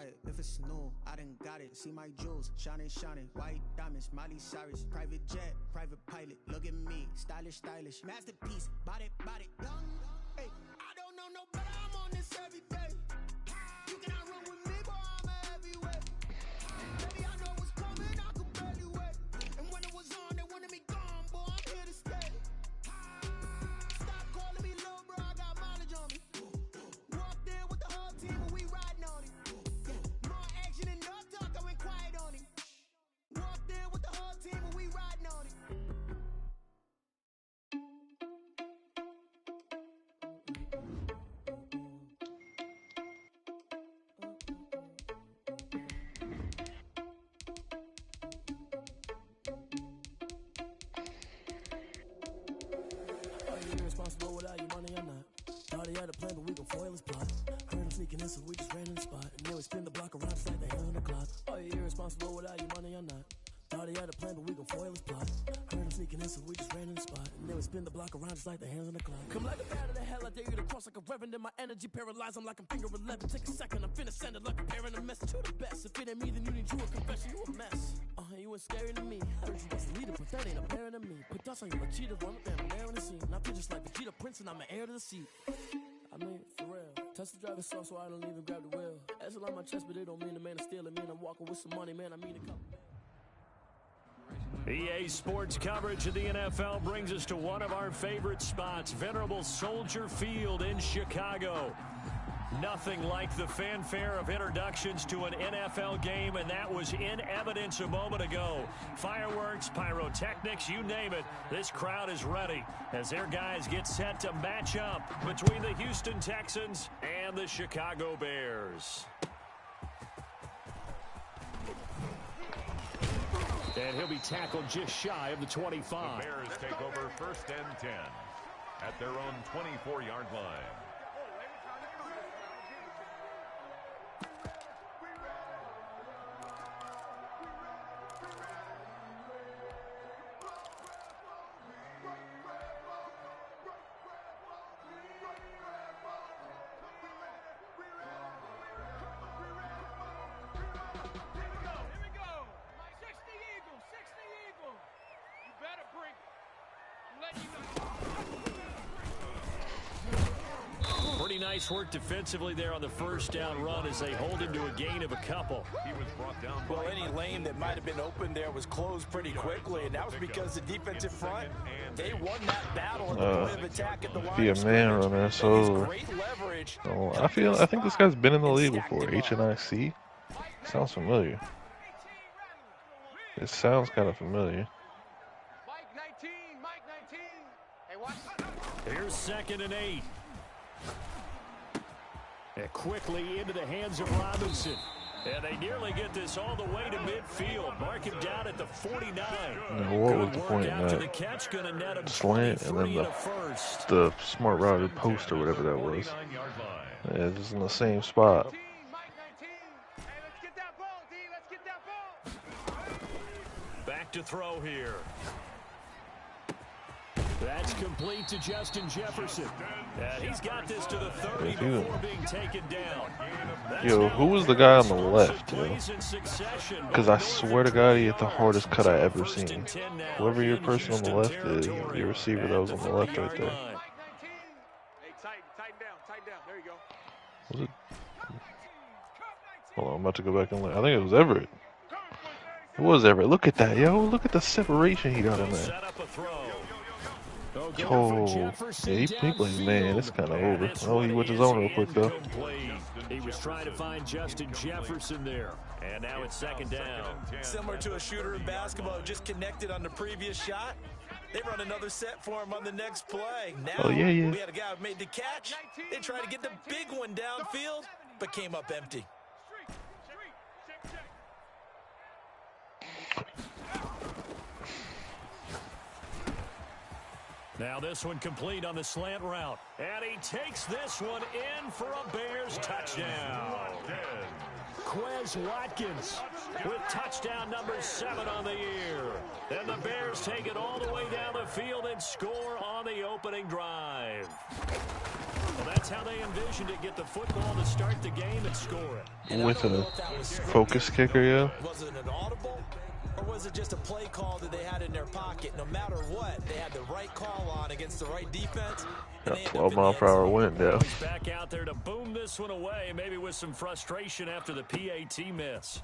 it. If it's new, I done got it. See my jewels, shining, shining. White diamonds, Miley Cyrus. Private jet, private pilot. Look at me, stylish, stylish. Masterpiece, body, body. Young, hey, I don't know no better. I'm on this every day. You cannot run with me, boy, I'm a heavyweight. Baby, I know what's coming, I could barely wait. And when it was on, they wanted me gone, boy, I'm here to stay. Stop calling me little bro, I got mileage on me. Walked in with the whole team and we riding on him. More action and no talk, I went quiet on him. Walked in with the whole team and we riding on him. Irresponsible without your money, I'm not. Thought he had a plan, but we gon' foil his plot. Heard him sneaking in, so we just ran in the spot. And then we spin the block around just like the hands on the clock. Are you irresponsible without your money, I'm not. Thought he had a plan, but we gon' foil his plot. Heard him sneaking in, so we just ran in the spot. And then we spin the block around just like the hands on the clock. Come like a bat of the hell, I dare you to cross like a reverend. In my energy paralyzed, I'm like I'm finger 11. Take a second, I'm finna send it like a parent a message to the best. If it ain't me, then you need you a confession, you a mess. You ain't scary to me. I heard you was a leader, but that ain't apparent to me. Put dust on you like cheetah, run up and I'm there in the scene. I feel just like Vegeta Prince and I'm an heir to the seat. I mean, for real. Touch the driver's soft so I don't even grab the wheel. That's a lot on my chest, but it don't mean the man is stealing. Man, I'm walking with some money, man. I mean a couple. EA Sports coverage of the NFL brings us to one of our favorite spots, venerable Soldier Field in Chicago. Nothing like the fanfare of introductions to an NFL game, and that was in evidence a moment ago. Fireworks, pyrotechnics, you name it. This crowd is ready as their guys get set to match up between the Houston Texans and the Chicago Bears. And he'll be tackled just shy of the 25. The Bears take over 1st and 10 at their own 24-yard line. Pretty nice work defensively there on the first down run as they hold him to a gain of a couple. He was brought down. Well, any lane that might have been open there was closed pretty quickly, and that was because the defensive front, they won that battle at the point of attack at the line. Be a man runner, so I think this guy's been in the league before. H&IC sounds familiar. It sounds kind of familiar. Here's 2nd and 8. And quickly into the hands of Robinson. And they nearly get this all the way to midfield. Mark him down at the 49. Now, what was the point in that? The catch, gonna net him slant and then the smart routed post or whatever that was. Yeah, just in the same spot. Back to throw here. That's complete to Justin Jefferson. And he's got this to the 30 before being taken down. Yo, who was the guy on the left, yo? Because I swear to God, he hit the hardest cut I ever seen. Whoever your person on the left is, your receiver that was on the left right there. Was it? Hold on, I'm about to go back and look. I think it was Everett. It was Everett. Look at that, yo. Look at the separation he got in there. Yo, yeah, he plays man. It's kind of over. Oh, he went his own real quick though. He was trying to find Justin Jefferson there, and now it's 2nd down. Similar to a shooter in basketball, just connected on the previous shot. They run another set for him on the next play. Now we had a guy who made the catch. They tried to get the big one downfield, but came up empty. Now this one complete on the slant route. And he takes this one in for a Bears touchdown. Quez Watkins with touchdown number 7 on the year. And the Bears take it all the way down the field and score on the opening drive. Well, that's how they envisioned it. Get the football to start the game and score it. With a focus kicker, yeah. Was it an audible, or was it just a play call that they had in their pocket? No matter what, they had the right call on against the right defense. Got 12-mile-per-hour wind, yeah. Back out there to boom this one away, maybe with some frustration after the PAT miss.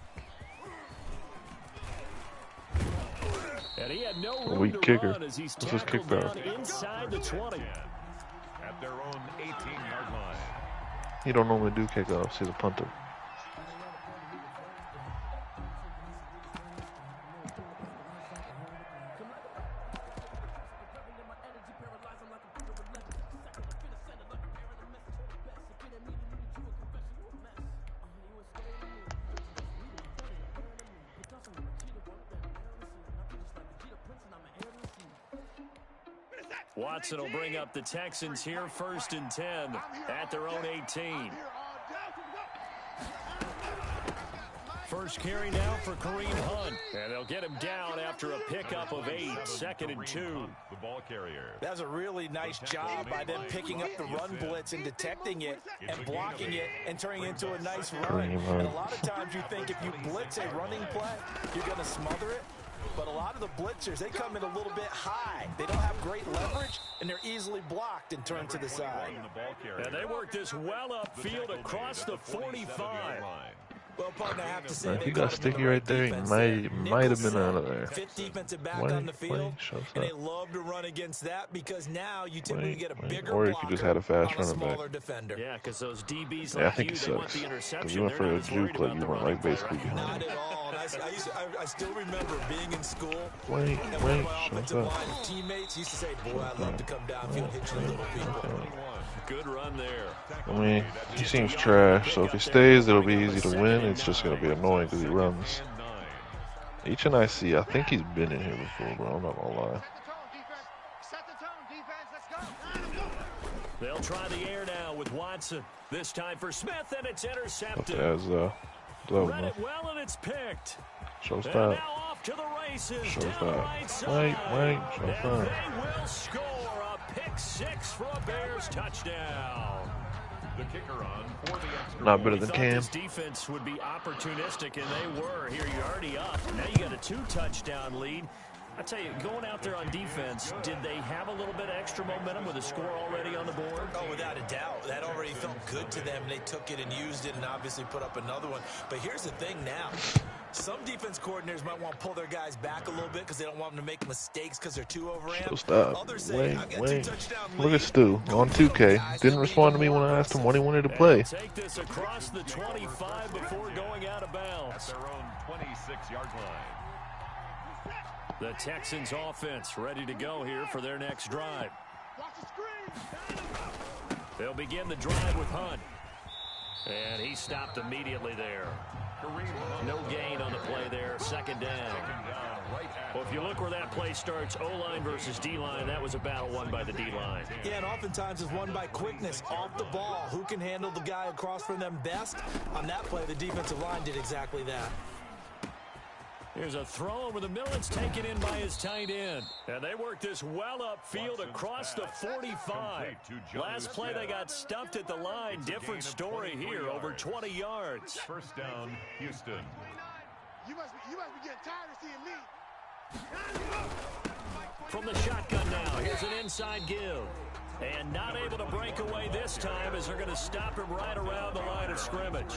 And he had no room weak to kicker. run as he's What's his kick tackled power? down inside the 20. At their own 18-yard line. He don't normally do kickoffs. He's a punter. Watson will bring up the Texans here, 1st and 10 at their own 18. First carry now for Kareem Hunt. And they'll get him down after a pickup of 8, 2nd and 2. The ball carrier. That's a really nice job by them picking up the run blitz and detecting it and blocking it and turning it into a nice run. And a lot of times you think if you blitz a running play, you're going to smother it. But a lot of the blitzers, they come in a little bit high. They don't have great leverage, and they're easily blocked and turned to the side. And they work this well upfield across the 45. Well, partner, I have to say, If he got sticky right there, he might have been out of there. Fifth defensive back on the field, and they love to run against that because now you typically get a bigger or if you just had a fast running back. Defender. Yeah, because those DBs Yeah, I like think you, it they want sucks. the Because interception. you went for They're a not juke worried play, about you the went running like basically play. behind. Not at all. And I still remember being in school. Wait, And one of my offensive line teammates used to say, boy, I'd love to come downfield, hit you little people. Good run there. I mean, he seems trash, so if he stays, it'll be easy to win. It's just going to be annoying because he runs. HNIC, I think he's been in here before, bro. I'm not going to lie. They'll try the air now with Watson. This time for Smith, and it's intercepted. As, Read it well, and it's picked. Shows And that. now off to the races. Shows down the that. right side. Wait, shows And that. they will score a pick 6 for a Bears touchdown. The kicker on for the extra. Not better We than thought Cam. this defense would be opportunistic, and they were. Here you're already up. Now you got a 2-touchdown lead. I tell you, going out there on defense, did they have a little bit of extra momentum with a score already on the board? Oh, without a doubt. That already felt good to them. They took it and used it and obviously put up another one. But here's the thing now. Some defense coordinators might want to pull their guys back a little bit because they don't want them to make mistakes because they're too overamped. So stop. Others say, Wait. Look at Stu on 2K. Didn't respond to me when I asked him what he wanted to play. Take this across the 25 before going out of bounds. At their own 26-yard line. The Texans offense ready to go here for their next drive. They'll begin the drive with Hunt. And he stopped immediately there. No gain on the play there, 2nd down. Well, if you look where that play starts, O-line versus D-line, that was a battle won by the D-line. Yeah, and oftentimes it's won by quickness off the ball. Who can handle the guy across from them best? On that play, the defensive line did exactly that. Here's a throw over the middle. It's taken in by his tight end. And they work this well upfield across the 45. Last play, they got stuffed at the line. Different story here, over 20 yards. First down, Houston. You must be getting tired of seeing me. From the shotgun now, here's an inside give. And not able to break away this time as they're going to stop him right around the line of scrimmage.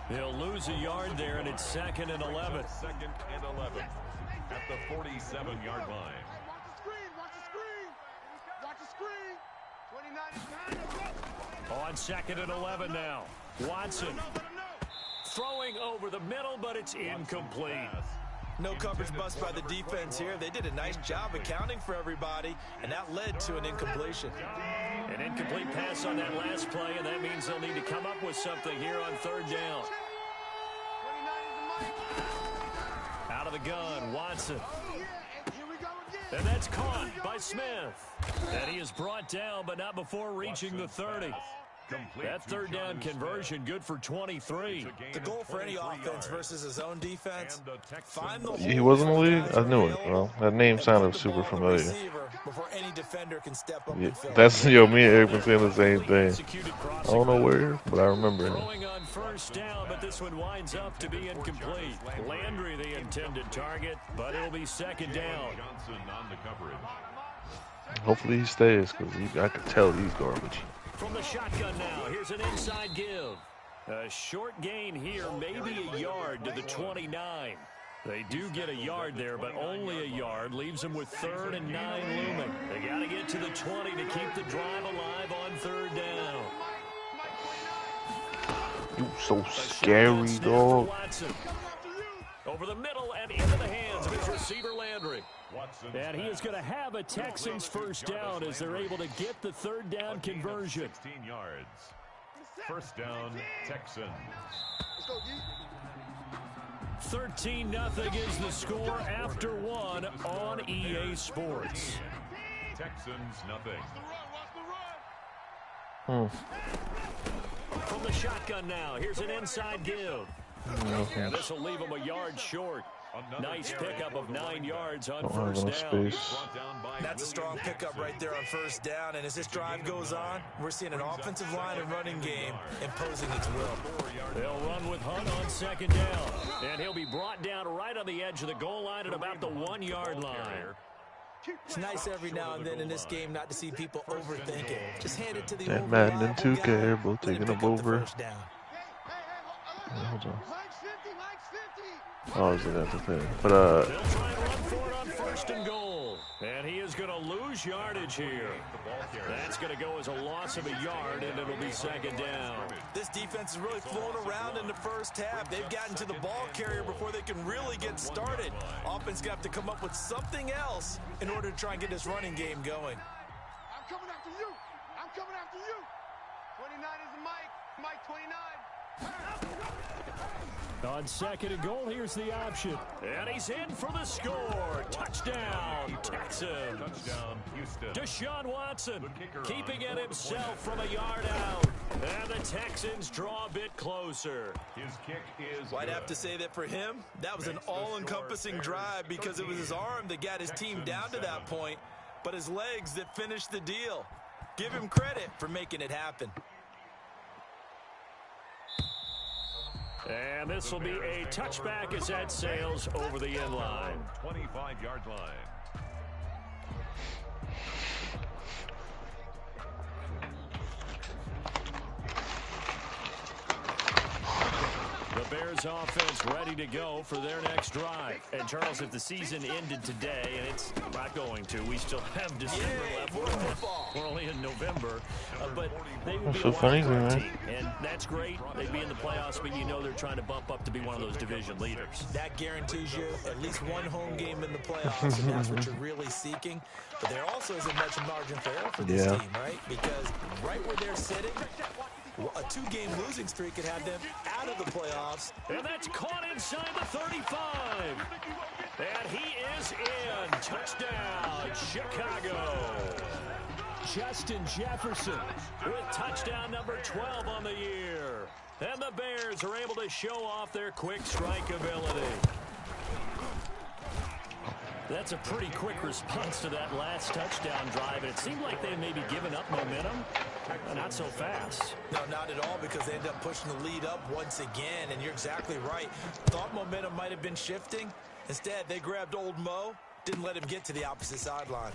They'll lose a yard there, and it's 2nd and 11. 2nd and 11 at the 47-yard line. Watch the screen. 29 On 2nd and 11 now. Watson throwing over the middle, but it's incomplete. No coverage bust by the defense here. They did a nice job accounting for everybody, and that led to an incompletion. An incomplete pass on that last play, and that means they'll need to come up with something here on 3rd down. Out of the gun, Watson. And that's caught by Smith. And he is brought down, but not before reaching the 30. That third down conversion good for 23. The goal for any offense versus his own defense, find the He was in the league? I knew it, bro. That name sounded super familiar. Before any defender can step up Yeah, and fill. that's, yo, me and Eric been saying the same thing. I don't know where, but I remember him. Throwing on first down, but this one winds up to be incomplete. Landry the intended target, but it'll be second down. Hopefully he stays, because I can tell he's garbage. From the shotgun now, here's an inside give. A short gain here, maybe a yard to the 29. They do get a yard there, but only a yard. Leaves them with 3rd and 9 looming. They got to get to the 20 to keep the drive alive on 3rd down. You so scary, dog. Over the middle and into the hands of his receiver, Landry. And he is going to have a Texans first down as they're able to get the 3rd down conversion. 16 yards. First down, Texans. 13-0 is the score after 1 on EA Sports. Texans nothing. From the shotgun now, here's an inside give. And this will leave him a yard short. Nice pickup of 9 yards on first down. That's a strong pickup right there on first down. And as this drive goes on, we're seeing an offensive line and running game imposing its will. They'll run with Hunt on second down. And he'll be brought down right on the edge of the goal line at about the 1-yard line. It's nice every now and then in this game not to see people overthink it. Just hand it to the that Madden and 2K, both taking up over. Hold on. Oh, is it that the thing? But they'll try and run for it on 1st and goal. And he is going to lose yardage here. That's going to go as a loss of a yard, and it'll be second down. This defense is really flown around in the first half. They've gotten to the ball carrier before they can really get started. Offense got to come up with something else in order to try and get this running game going. I'm coming after you. I'm coming after you. 29 is Mike. Mike 29. On 2nd and goal, here's the option. And he's in for the score. Touchdown, Texans. Touchdown, Houston. Deshaun Watson keeping it himself from a yard out. And the Texans draw a bit closer. His kick is I'd have to say that for him, that was an all-encompassing drive because it was his arm that got his team down to that point, but his legs that finished the deal. Give him credit for making it happen. And this will be a touchback as that sails over the end line. 25-yard line. The Bears offense ready to go for their next drive. And Charles, if the season ended today, and it's not going to, we still have December left. We're only in November, but they would be a wild card team, and that's great. They'd be in the playoffs, but you know they're trying to bump up to be one of those division leaders. That guarantees you at least one home game in the playoffs, and that's what you're really seeking. But there also isn't much margin for error for this team, right? Because right where they're sitting, a 2-game losing streak could have them out of the playoffs. And that's caught inside the 35. And he is in. Touchdown, Chicago. Justin Jefferson with touchdown number 12 on the year. And the Bears are able to show off their quick strike ability. That's a pretty quick response to that last touchdown drive. And it seemed like they had maybe given up momentum. Not so fast. No, not at all, because they ended up pushing the lead up once again. And you're exactly right. Thought momentum might have been shifting. Instead, they grabbed old Mo, didn't let him get to the opposite sideline.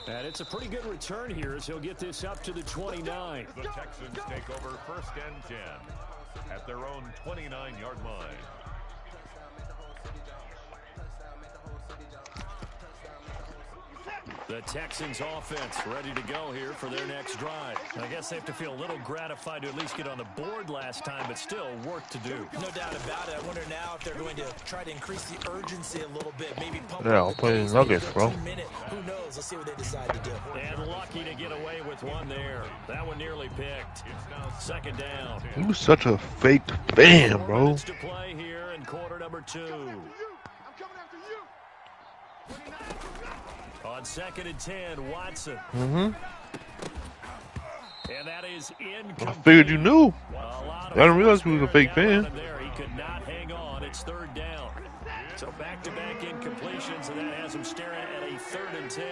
And it's a pretty good return here as he'll get this up to the 29. The Texans take over 1st and 10 at their own 29-yard line. The Texans offense ready to go here for their next drive. I guess they have to feel a little gratified to at least get on the board last time, but still work to do. No doubt about it. I wonder now if they're going to try to increase the urgency a little bit. Maybe pump I'll play Nuggets, bro. Who knows? Let's see what they decide to do. And lucky to get away with one there. That one nearly picked. Second down. He was such a fake fan, bro. To play here in quarter number 2. I'm coming after you. On 2nd and 10, Watson. And that is I figured you knew. I didn't realize he was a fake fan. He could not hang on. It's third down. So back-to-back incompletions, and that has him staring at a 3rd and 10.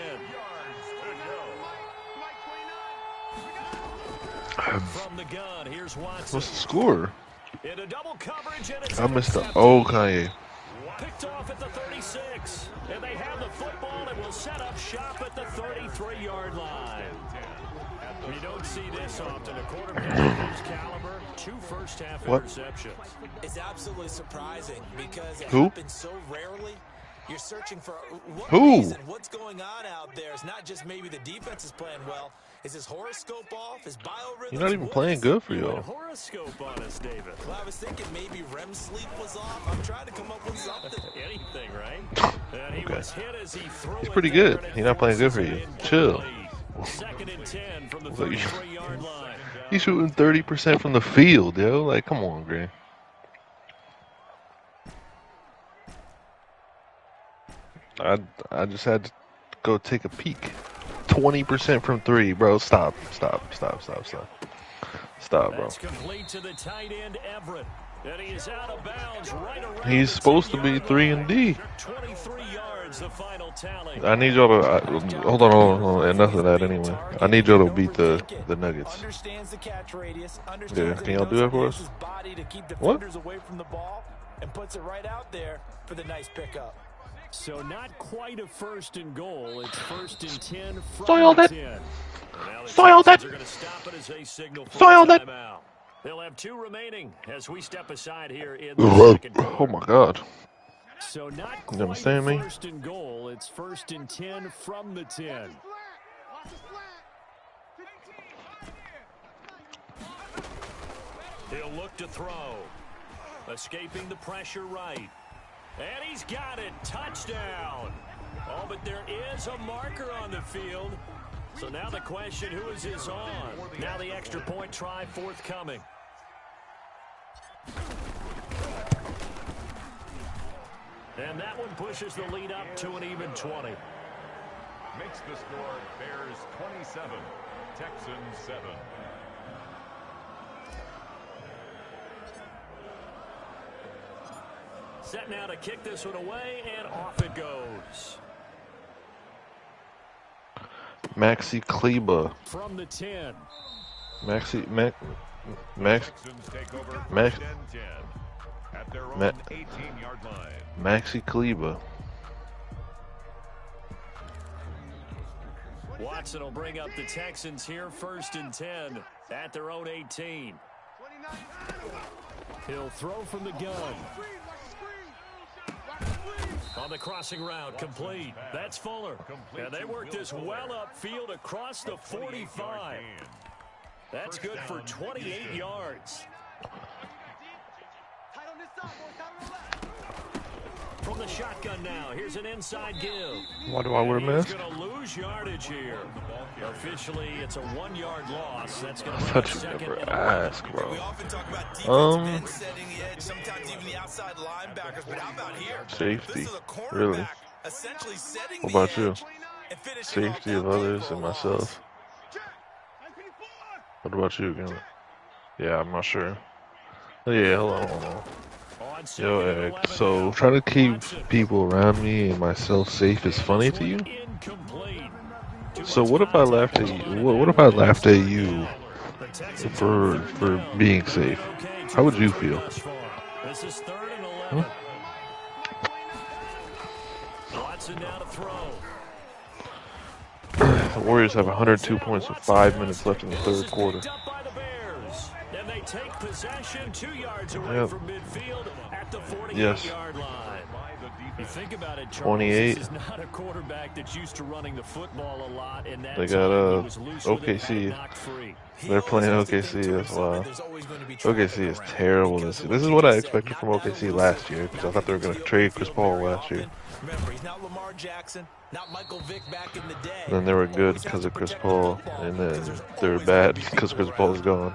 From the gun, here's Watson. What's the score? Into double coverage, and it's I missed the old Kanye. picked off at the 36. And they have the football and will set up shop at the 33-yard line. You don't see this often. A quarterback of his caliber, 2 first-half interceptions. It's absolutely surprising because it Who? happens so rarely. You're searching for what reason, what's going on out there. It's not just maybe the defense is playing well. Is his horoscope off? His biorhythms? You're not even playing good for y'all. Horoscope on us, David. Well, I was thinking maybe REM sleep was off. I'm trying to come up with something. Anything, right? And he was hit as he threw He's pretty good. He's not playing good for you. Chill. 2nd and 10 from the 33-yard line. He's shooting 30% from the field, yo. Like, come on, Gray. I just had to go take a peek. 20% from 3, bro. Stop, bro. That's complete to the tight end, Everett. And he is out of bounds right around He's supposed to be 3 and D. 23 yards, the final tally. I need y'all to hold on, enough of that anyway. I need y'all to beat the Nuggets. Yeah, can y'all do that for us? What? Away from the ball and puts it right out there for the nice pickup. So not quite a 1st and goal. It's 1st and 10 from Soiled the it. 10. Soiled it. Soiled it. They'll have 2 remaining as we step aside here in the second quarter. Oh my God. So not You quite understand me? 1st and goal. It's 1st and 10 from the 10. He'll look to throw. Escaping the pressure right. And he's got it. Touchdown. Oh, but there is a marker on the field. So now the question, who is this on? Now the extra point try forthcoming. And that one pushes the lead up to an even 20. Makes the score Bears 27, Texans 7. Set now to kick this one away, and off it goes. Maxi Kleba. From the 10. Maxi At their own 18-yard line. Maxi Kleba. Watson will bring up the Texans here, 1st and 10 at their own 18. He'll throw from the gun. On the crossing route, complete. That's Fuller. And they work this well upfield across the 45. That's good for 28 yards. From the shotgun now, here's an inside give. Why do I wear a mask? He's going to lose yardage here. Officially, it's a 1-yard loss. That's going to Such bring a second. ask, bro. We often talk about defensive end setting the edge, sometimes even the outside linebackers, but how about here? Safety. This is a cornerback Really? essentially setting What the about you? edge and finishing off Safety that of big others for a and loss. myself. What about you, Gimlet? Yeah, I'm not sure. Yeah, hold on. Yo, Eric, so trying to keep people around me and myself safe is funny to you? So what if I laughed at you? What if I laughed at you for being safe? How would you feel? This is 3rd and 11. Watson now to throw. The Warriors have 102 points with 5 minutes left in the 3rd quarter. And they take possession 2 yards away from midfield at the 48-yard line. You think about it, Charles, 28. This is not a quarterback that's used to running the football a lot. In that They got OKC. They're playing OKC. That's why. OKC is terrible this year. This is what I expected from OKC last year because I thought they were going to trade Chris Paul last year. Remember, he's not Lamar Jackson, not Michael Vick back in the day. And then they were good because of Chris Paul, and then they were bad because Chris Paul is gone.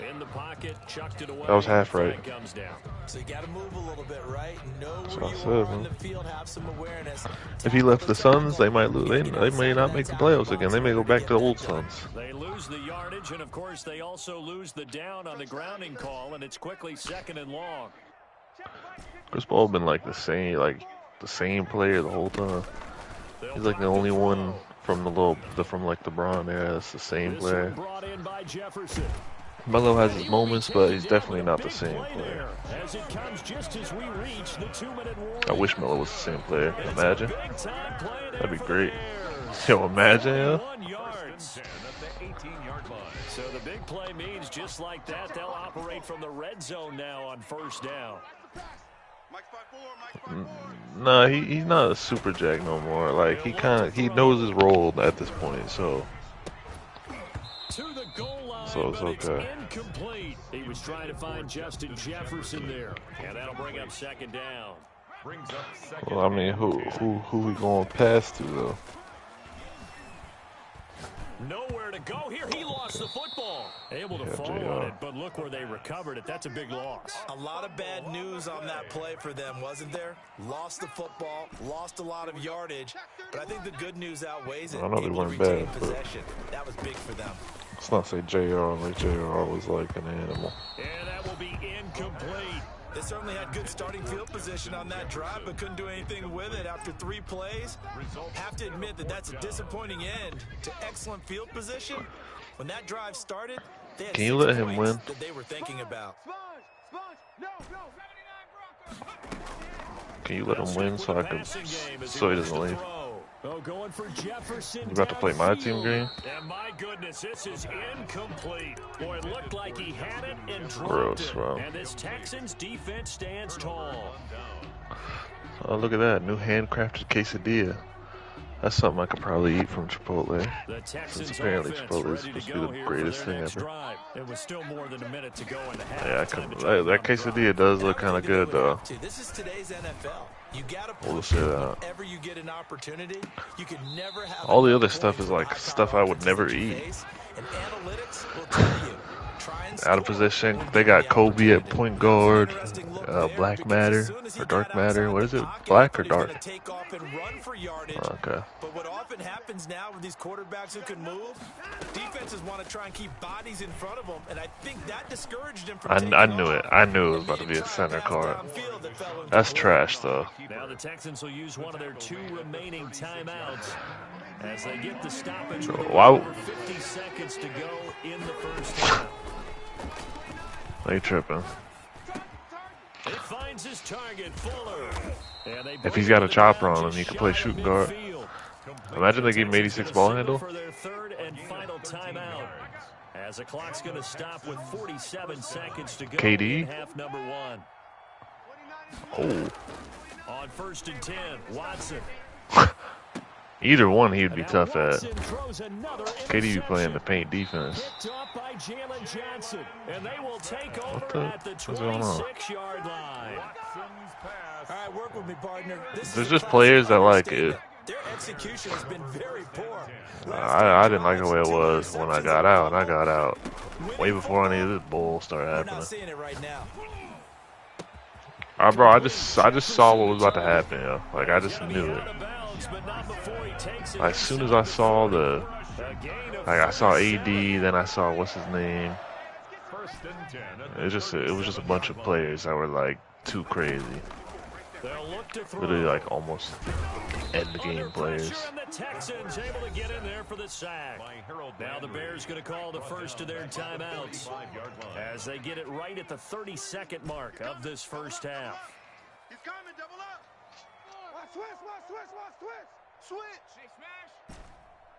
In the pocket, chucked it away. That was half right. Comes down. So you got to move a little bit, right? Know That's where what I you said, are man. on the field, have some awareness. If he left the Suns, they might lose. They may not make the playoffs again. They may go back to the old Suns. They lose the yardage, and of course, they also lose the down on the grounding call, and it's quickly 2nd and long. Chris Paul been like the same player the whole time. He's like the only one from from like the Bron era that's the same player. Brought in by Jefferson. Melo has his moments, but he's definitely not the same player. As it comes just as we reach the 2-minute warning. I wish Melo was the same player. Imagine. That'd be great. Yo, imagine, yeah. So the big play means just like that, they'll operate from the red zone now on 1st down. Nah, he's not a super jack no more. Like he knows his role at this point, so To the goal line, it's okay. Incomplete. He was trying to find Justin Jefferson there, and that'll bring up 2nd down. Well, I mean, who we going past to though? Nowhere to go here. He lost the football. Able to fall on it, but look where they recovered it. That's a big loss. A lot of bad news on that play for them, wasn't there? Lost the football, lost a lot of yardage, but I think the good news outweighs it. I know they weren't bad, but that was big for them. Let's not say JR like JR was like an animal. And that will be incomplete. They certainly had good starting field position on that drive, but couldn't do anything with it after 3 plays. Have to admit that that's a disappointing end to excellent field position. When that drive started, they had Can you let him 6 win? points that they were thinking about. Can you let him win so I can so he doesn't leave? Going for Jefferson. You about to play my team game? And my goodness, this is incomplete. Boy, it looked like he had it and dropped Gross, it. bro. And this Texans defense stands tall. Oh, look at that. New handcrafted quesadilla. That's something I could probably eat from Chipotle. Since apparently Chipotle is supposed to be the greatest thing ever. It was still more than a minute to go in the half. Yeah, that quesadilla does look kind of good, though. This is today's NFL. You gotta We'll say that. whenever you get an opportunity. You can never have All the other stuff is like stuff I would never eat. And analytics will tell you. Out of position. They got Kobe at point guard. Black Matter or Dark Matter. What is it? Black or dark? Take off and run for yardage. Okay. But what often happens now with these quarterbacks who can move, defenses want to try and keep bodies in front of them, and I think that discouraged him from I knew it. I knew it was about to be a center card. That's trash, though. Now the Texans will use one of their 2 remaining timeouts as they get the stoppage with over 50 seconds to go in the 1st half. They tripping. It finds his target, Fuller. If he's got a chopper on him, he can play shooting guard. Imagine they gave him 86 ball handle. For their 3rd and final timeout, as the clock's going to stop with 47 seconds to go. KD. In half number 1. Oh. On 1st and 10, Watson. Either one he'd be tough at. KD be playing the paint defense. And they will take What over the? at the What's going on? 26-yard line. All right, work with me, partner. There's just players that like it. Their execution has been very poor. I didn't like the way it was when I got out. I got out way before any of this bull started We're happening. not seeing it right now. Bro, I just saw what was about to happen, yo. Like I just knew it. As soon as I saw I saw AD, then I saw what's his name. It was just a bunch of players that were like too crazy. Literally like almost end game players. The Texans able to get in there for the sack. Now the Bears going to call the first of their timeouts as they get it right at the 32nd mark of this 1st half. He's coming, double up. Switch. Hey, smash.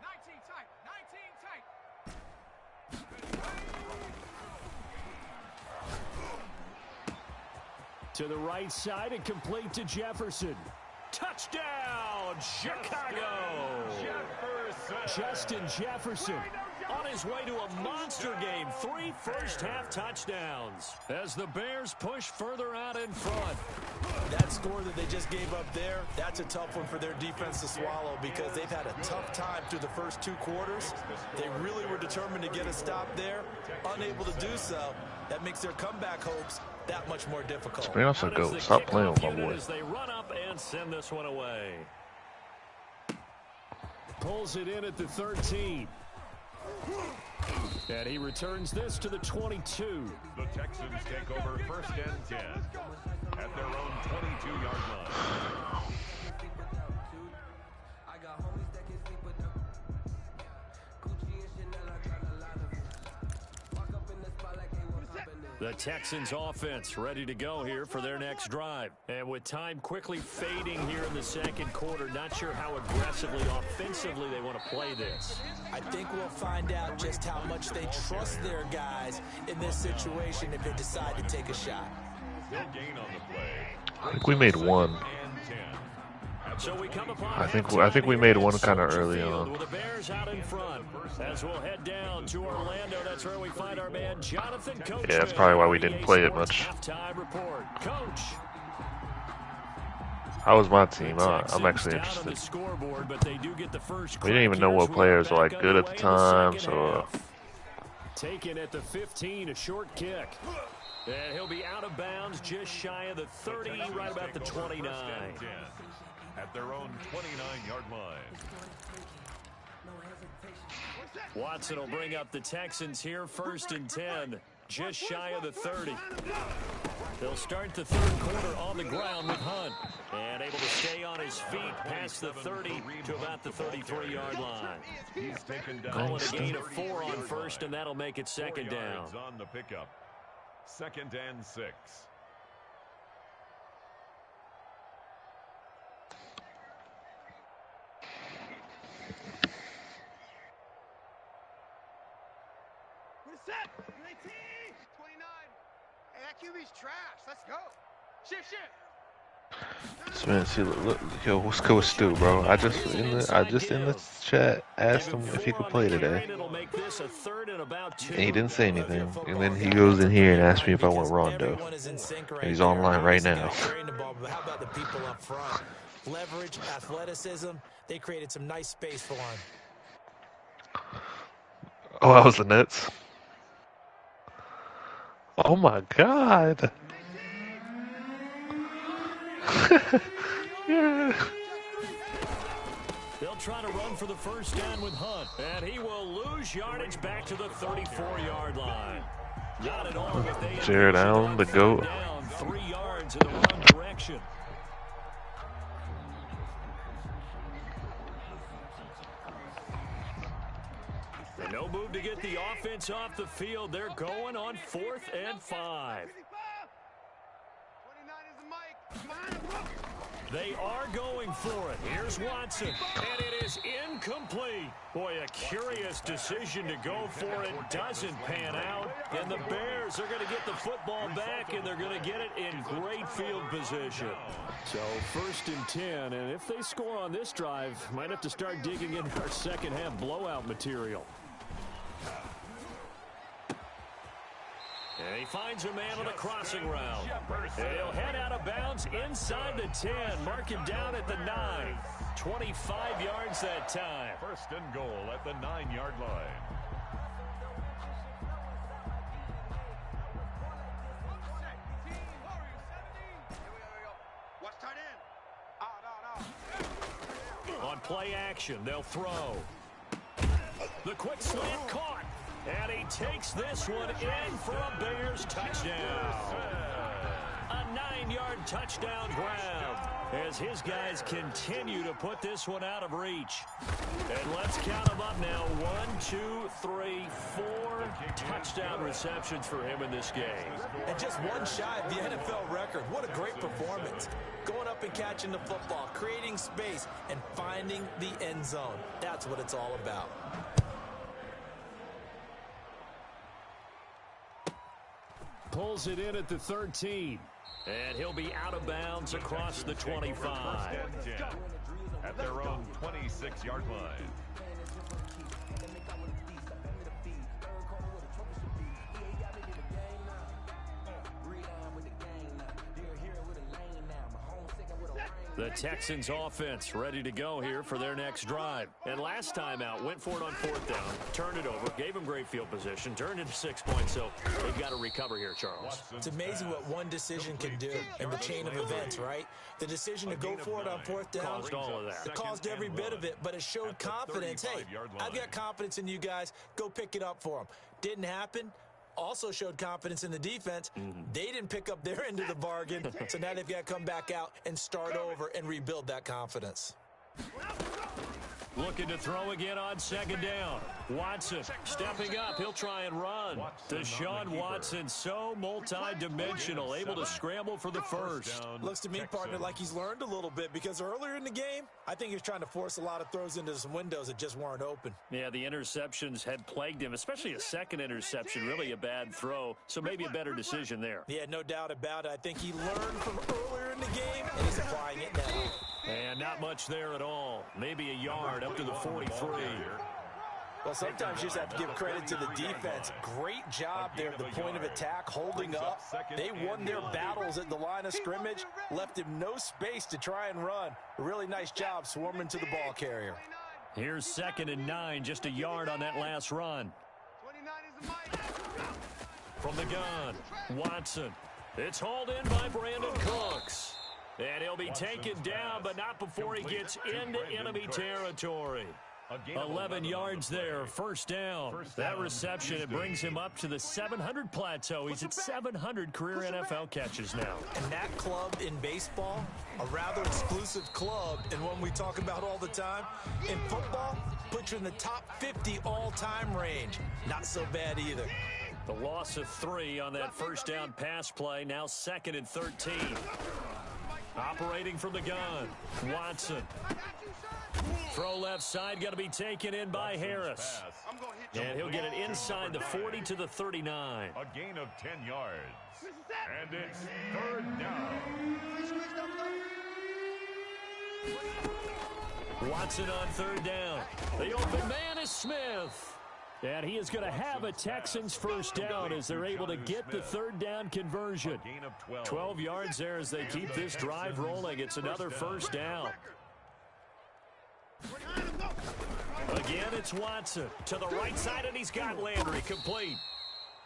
19 tight. To the right side and complete to Jefferson. Touchdown, Chicago. Justin Jefferson on his way to a monster game. 3 first-half touchdowns as the Bears push further out in front. That score that they just gave up there, that's a tough one for their defense to swallow because they've had a tough time through the first 2 quarters. They really were determined to get a stop there, unable to do so. That makes their comeback hopes that much more difficult. Bring us a go. Stop playing with my boy. As they run up and send this one away. Pulls it in at the 13. And he returns this to the 22. The Texans take over 1st and 10 at their own 22-yard line. The Texans offense ready to go here for their next drive. And with time quickly fading here in the second quarter, not sure how aggressively, offensively they want to play this. I think we'll find out just how much they trust their guys in this situation if they decide to take a shot. Still gain on the play. I think we made one. So we come upon I think we made one kind of early on. With the Bears out in front. As we'll head down to Orlando, that's where we find our man Jonathan Coach. Yeah, that's probably why we didn't play it much. Halftime report. Coach. How was my team? I'm actually interested. We didn't even know what players were like good at the time, so. Taken at the 15, a short kick. And he'll be out of bounds just shy of the 30, right about the 29. At their own 29-yard line. Watson will bring up the Texans here, 1st and 10, just shy of the 30. They'll start the third quarter on the ground with Hunt. And able to stay on his feet past the 30 to about the 33-yard line. He's taken down. Calling a gain of 4 on 1st, and that'll make it 2nd down. On the pickup. 2nd and 6. Set. 19. 29. Hey, that QB's trash. Let's go. Shift. So man, see, look, yo, what's good with Stu, bro? I just in the chat asked him if he could play today, and he didn't say anything. And then he goes in here and asks me if I want Rondo. And he's online right now. How about the people up front? Leverage, athleticism. They created some nice space for him. Oh, that was the Nets. Oh my God. Yeah. They'll try to run for the 1st down with Hunt, and he will lose yardage back to the 34-yard line. Not at all what they Jared Allen, the GOAT. Down 3 yards in the wrong direction. No move to get the offense off the field. They're going on 4th and 5. 29 is the mic. They are going for it. Here's Watson, and it is incomplete. Boy, a curious decision to go for it. Doesn't pan out, and the Bears are going to get the football back, and they're going to get it in great field position. So 1st and 10, and if they score on this drive, might have to start digging in our second-half blowout material. And he finds a man on a crossing route. And he'll head out of bounds inside the 10. Mark him down at the 9. 25 yards that time. 1st and goal at the 9-yard line. Watch tight end. On play action, they'll throw. The quick slant caught. And he takes this one in for a Bears touchdown. A 9-yard touchdown grab as his guys continue to put this one out of reach. And let's count them up now. 1, 2, 3, 4 touchdown receptions for him in this game. And just one shy of the NFL record. What a great performance. Going up and catching the football, creating space, and finding the end zone. That's what it's all about. Pulls it in at the 13. And he'll be out of bounds across the 25. At their own 26-yard line. The Texans offense ready to go here for their next drive. And last time out, went for it on 4th down, turned it over, gave them great field position, turned into 6 points, so they've got to recover here, Charles. It's amazing what one decision can do in the chain of events, right? The decision to go for it on 4th down caused all of that. It caused every bit of it, but it showed confidence. Hey, I've got confidence in you guys. Go pick it up for them. Didn't happen. Also showed confidence in the defense. They didn't pick up their end of the bargain, so now they've got to come back out and start over and rebuild that confidence. Looking to throw again on 2nd down. Watson stepping up. He'll try and run. Deshaun Watson, so multi-dimensional, able to scramble for the first. Looks to me, partner, like he's learned a little bit because earlier in the game, I think he was trying to force a lot of throws into some windows that just weren't open. Yeah, the interceptions had plagued him, especially a second interception, really a bad throw, so maybe a better decision there. Yeah, no doubt about it. I think he learned from earlier in the game, and he's applying it now. And not much there at all. Maybe a yard up to the 43. Well, sometimes you just have to give credit to the defense. Great job there at the point of attack, holding up. They won their battles at the line of scrimmage, left him no space to try and run. A really nice job swarming to the ball carrier. Here's 2nd and 9, just a yard on that last run. From the gun, Watson. It's hauled in by Brandon Cooks. And he'll be taken down, but not before he gets into enemy territory. 11 yards there, 1st down. That reception, it brings him up to the 700 plateau. He's at 700 career NFL catches now. And that club in baseball, a rather exclusive club, and one we talk about all the time. In football, puts you in the top 50 all-time range. Not so bad either. The loss of 3 on that 1st down pass play, now 2nd and 13. Operating from the gun, Watson. Throw left side, going to be taken in by Harris. And he'll get it inside the 40 to the 39. A gain of 10 yards. And it's 3rd down. Watson on 3rd down. The open man is Smith. And he is going to have a Texans 1st down as they're able to get the 3rd down conversion. 12 yards there as they keep this drive rolling. It's another 1st down. Again, it's Watson to the right side, and he's got Landry complete.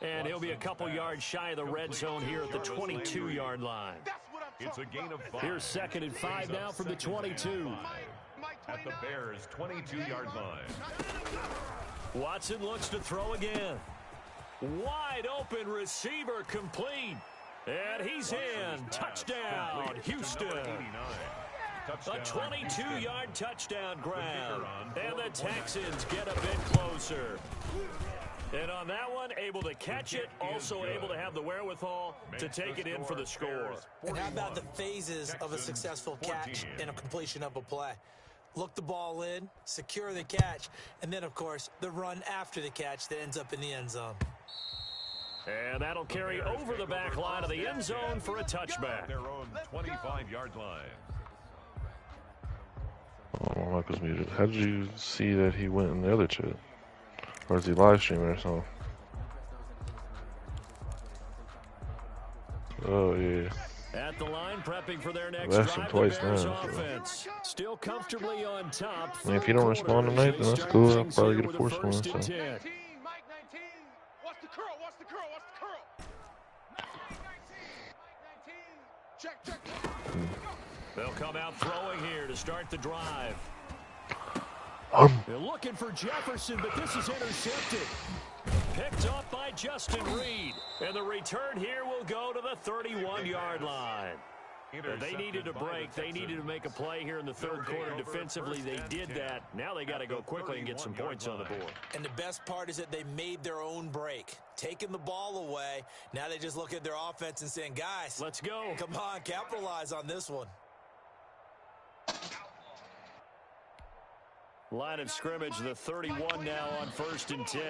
And he'll be a couple yards shy of the red zone here at the 22-yard line. It's a gain of 5. Here's 2nd and 5 now from the 22. At the Bears' 22-yard line. Watson looks to throw again. Wide open receiver complete. And he's in. Touchdown, Houston. A 22-yard touchdown grab. And the Texans get a bit closer. And on that one, able to catch it, also able to have the wherewithal to take it in for the score. And how about the phases of a successful catch and a completion of a play? Look the ball in, secure the catch, and then, of course, the run after the catch that ends up in the end zone. And that'll carry over the back line of the end zone for a touchback. Their own 25-yard line. Oh, my mic was muted. How did you see that he went in the other chat? Or is he live streaming or something? Oh, yeah. At the line, prepping for their next That's drive, twice the Bears now, so. offense still comfortably on top. I mean, if you don't respond tonight, then that's cool. I'll probably get a forced one. So. Mike 19. Watch the curl. Watch the curl. Watch the curl. Mike 19. Check. They'll come out throwing here to start the drive. They're looking for Jefferson, but this is intercepted. Picked up by Justin Reed. And the return here will go to the 31-yard line. They needed a break. They needed to make a play here in the 3rd quarter defensively. They did that. Now they got to go quickly and get some points on the board. And the best part is that they made their own break, taking the ball away. Now they just look at their offense and saying, guys, let's go. Come on, capitalize on this one. Line of scrimmage, the 31 now on 1st and 10.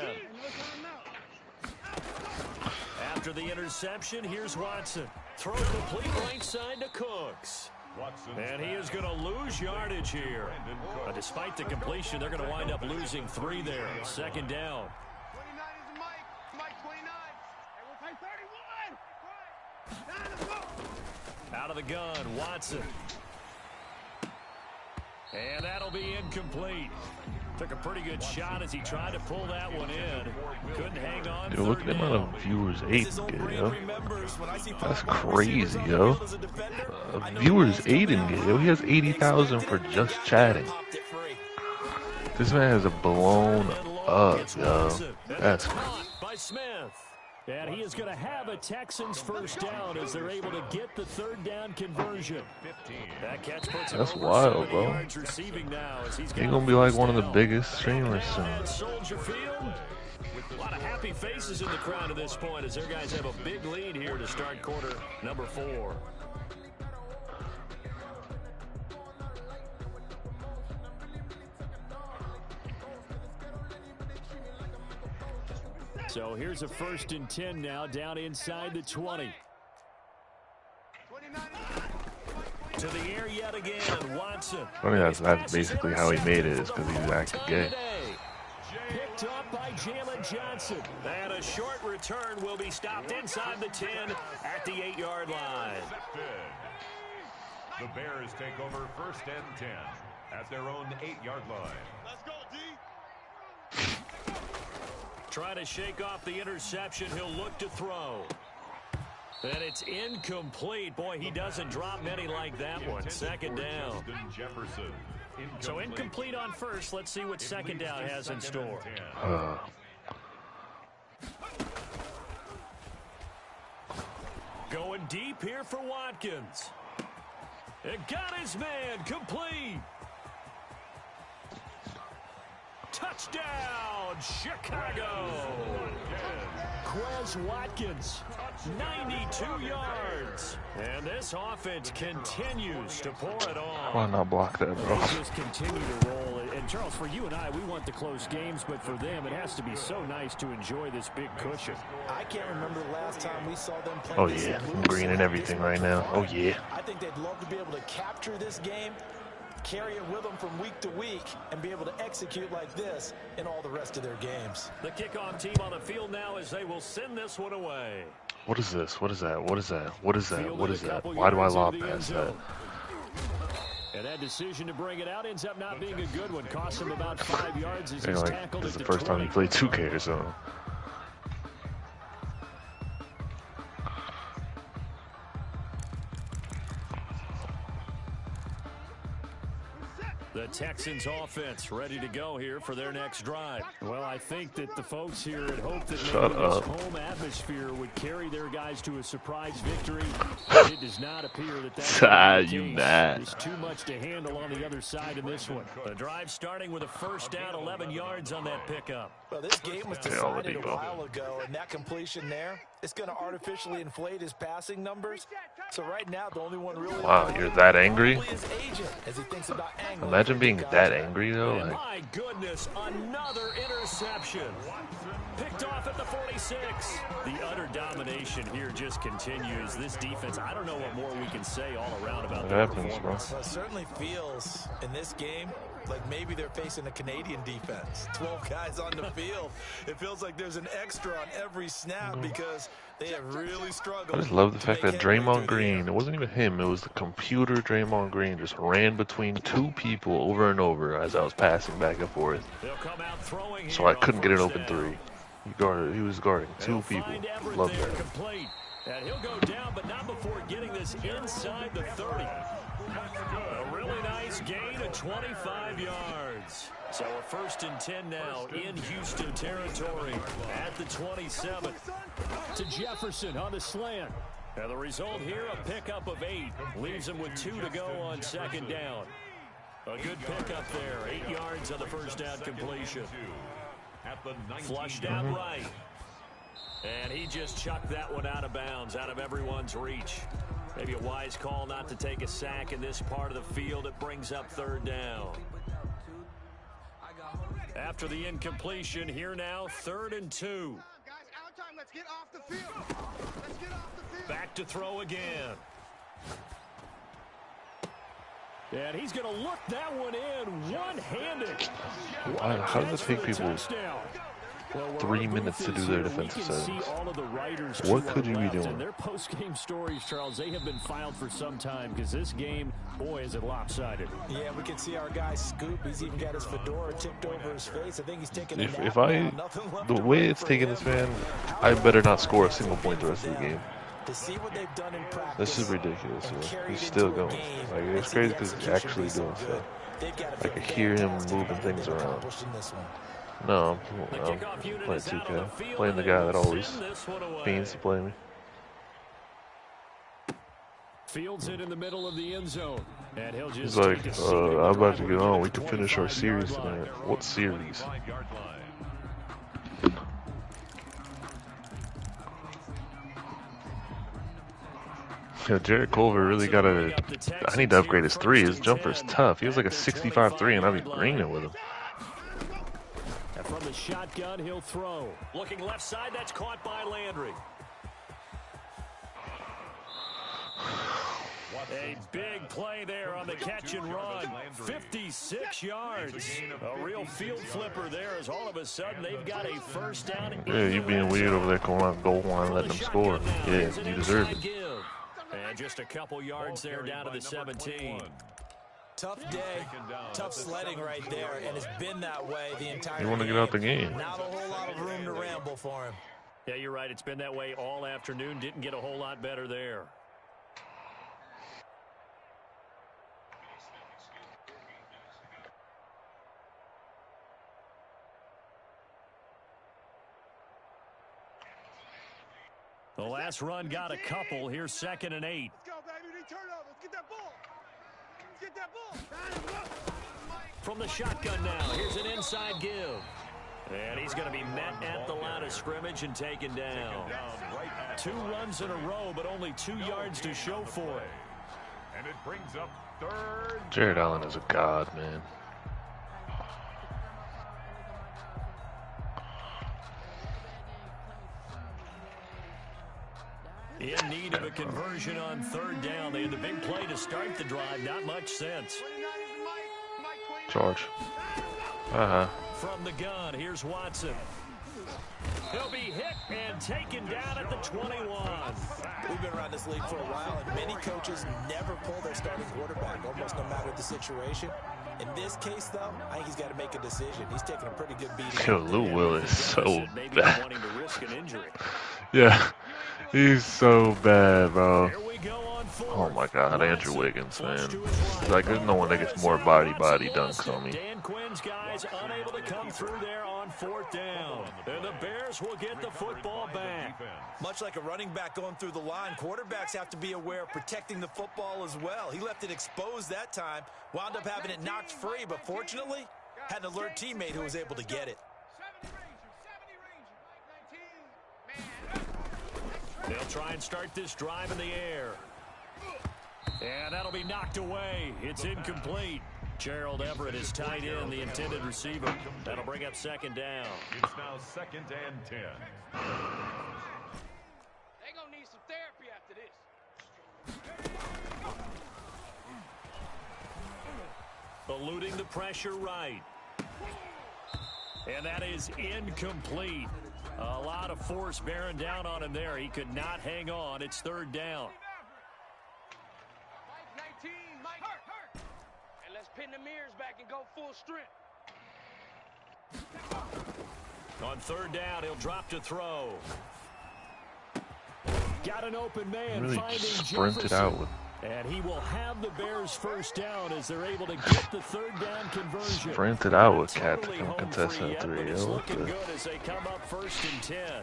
After the interception, here's Watson. Throw complete right side to Cooks. And he is going to lose yardage here. Despite the completion, they're going to wind up losing 3 there. 2nd down. 29 is Mike 29. Out of the gun, Watson. And that'll be incomplete. Took a pretty good shot as he tried to pull that one in. Couldn't hang on. Yo, look at the amount of viewers Aiden get, yo. That's crazy, yo. Viewers Aiden get, yo. He has 80,000 for just chatting. This man has a blown up, yo. That's by Smith. And he is going to have a Texans first down as they're able to get the third down conversion. That catch puts him that's over wild, 70 bro. yards receiving now as he's He's gonna be like one of the biggest streamers soon. Soldier Field. A lot of happy faces in the crowd at this point as their guys have a big lead here to start quarter number 4. So here's a 1st and 10 now, down inside the 20. To the air yet again, Watson. Funny, that's basically how he made it, is because he's acting gay. Picked up by Jalen Johnson. And a short return will be stopped inside the 10 at the 8-yard line. The Bears take over 1st and 10 at their own 8-yard line. Let's go, D. Trying to shake off the interception. He'll look to throw. And it's incomplete. Boy, he doesn't drop many like that one. 2nd down. So incomplete on first. Let's see what 2nd down has in store. Going deep here for Watkins. It got his man complete. Touchdown, Chicago. Quez Watkins, 92 yards. And this offense continues to pour it on. Why not block that, bro? They just continue to roll. And Charles, for you and I, we want the close games, but for them, it has to be so nice to enjoy this big cushion. I can't remember the last time we saw them play. Oh, yeah. Green and everything right now. Oh, yeah. I think they'd love to be able to capture this game, carry it with them from week to week, and be able to execute like this in all the rest of their games. The kickoff team on the field now as they will send this one away. What is this? What is that? What is that? What is that? What is that? Why do I lob past that? And that decision to bring it out ends up not being a good one. Cost him about 5 yards as he's tackled. This is the first time he played 2K or something. The Texans offense ready to go here for their next drive. Well, I think that the folks here had hoped that maybe this home atmosphere would carry their guys to a surprise victory. It does not appear that that's the case. There's too much to handle on the other side in this one. The drive starting with a 1st down, 11 yards on that pickup. Well, this game was decided a while ago, and that completion there, it's going to artificially inflate his passing numbers. So right now, the only one really... Wow, you're that angry? As he thinks about Imagine being that angry, though. Like, my goodness, another interception. Picked off at the 46. The utter domination here just continues. This defense, I don't know what more we can say all around about their performance. Well, it certainly feels in this game like maybe they're facing a Canadian defense. 12 guys on the field. It feels like there's an extra on every snap because they have really struggled. I just love the fact that Draymond Green, it wasn't even him, it was the computer Draymond Green, just ran between 2 people over and over as I was passing back and forth. So I couldn't get an open 3. He was guarding 2 people. Love that. And he'll go down, but not before getting this inside the 30. A really nice gain of 25 yards. So a 1st and 10 now in Houston territory at the 27. To Jefferson on the slant. And the result here, a pickup of 8. Leaves him with 2 to go on 2nd down. A good pickup there. 8 yards on the 1st down completion. Flushed out right. And he just chucked that one out of bounds, out of everyone's reach. Maybe a wise call not to take a sack in this part of the field. It brings up 3rd down. After the incompletion, here now, 3rd and 2. Let's get off the field. Let's get off the field. Back to throw again. And he's going to look that one in one-handed. How does it take people 3 minutes to do their defensive settings. What could you be doing? Their post-game stories, Charles, they have been filed for some time because this game, boy, is it lopsided. Yeah, we can see our guy scoop. He's even got his fedora tipped over his face. I think he's taking a nap now. The way it's taking this, man, I better not score a single point the rest of the game. To see what they've done in practice. This is ridiculous. He's still going. Like, it's crazy because he's actually doing stuff. I can hear him moving things around. No, I'm playing 2K. Playing the guy that always fiends to play me. Fields it in the middle of the end zone. And he'll just He's like, I'm about to get on. We can finish our series tonight. What series? Yeah, Jared Culver really got I need to upgrade his 3. His jumper's tough. He was like a 65-3, and I'd be greening with him. And from the shotgun, he'll throw. Looking left side, that's caught by Landry. A big play there on the catch and run. 56 yards. A real field flipper there as all of a sudden they've got a first down. Yeah, you being weird over there, goal line, letting them score. Yeah, you deserve it. And just a couple yards there down to the 17. Tough day, tough sledding right there, and it's been that way the entire You want to get out the game. Not a whole lot of room to ramble for him. Yeah, you're right. It's been that way all afternoon. Didn't get a whole lot better there. The last run got a couple. Here's 2nd and 8. Let's go, baby. We need turnovers. Get that ball. Get that ball. From the shotgun now. Here's an inside give. And he's going to be met at the line of scrimmage and taken down. 2 runs in a row, but only 2 yards to show for it. And it brings up 3rd. Jared Allen is a god, man. In need of a conversion on 3rd down. They had the big play to start the drive. Not much sense. Charge. From the gun, here's Watson. He'll be hit and taken down at the 21. We've been around this league for a while, and many coaches never pull their starting quarterback, almost no matter the situation. In this case, though, I think he's got to make a decision. He's taking a pretty good beating. Yo, Lou Will is so bad. Yeah, he's so bad, bro. Oh my God, Andrew Wiggins, man. Like, there's no one that gets more body dunks on me. Dan Quinn's guys unable to come through there on 4th down. And the Bears will get the football back. Much like a running back going through the line, quarterbacks have to be aware of protecting the football as well. He left it exposed that time, wound up having it knocked free, but fortunately, had an alert teammate who was able to get it. They'll try and start this drive in the air. And that'll be knocked away. It's incomplete. Gerald Everett is tight end, the intended receiver. That'll bring up 2nd down. It's now 2nd and 10. They're going to need some therapy after this. Eluding the pressure right. And that is incomplete. A lot of force bearing down on him there. He could not hang on. It's 3rd down. And let's pin the mirrors back and go full strength. On 3rd down, he'll drop to throw. Got an open man. Really finding sprinted Jefferson. out with. And he will have the Bears 1st down as they're able to get the 3rd down conversion. Sprinted out with Cat to Totally come home contest free that yet, 3. but it's Yo, what looking the? good as they come up 1st and 10.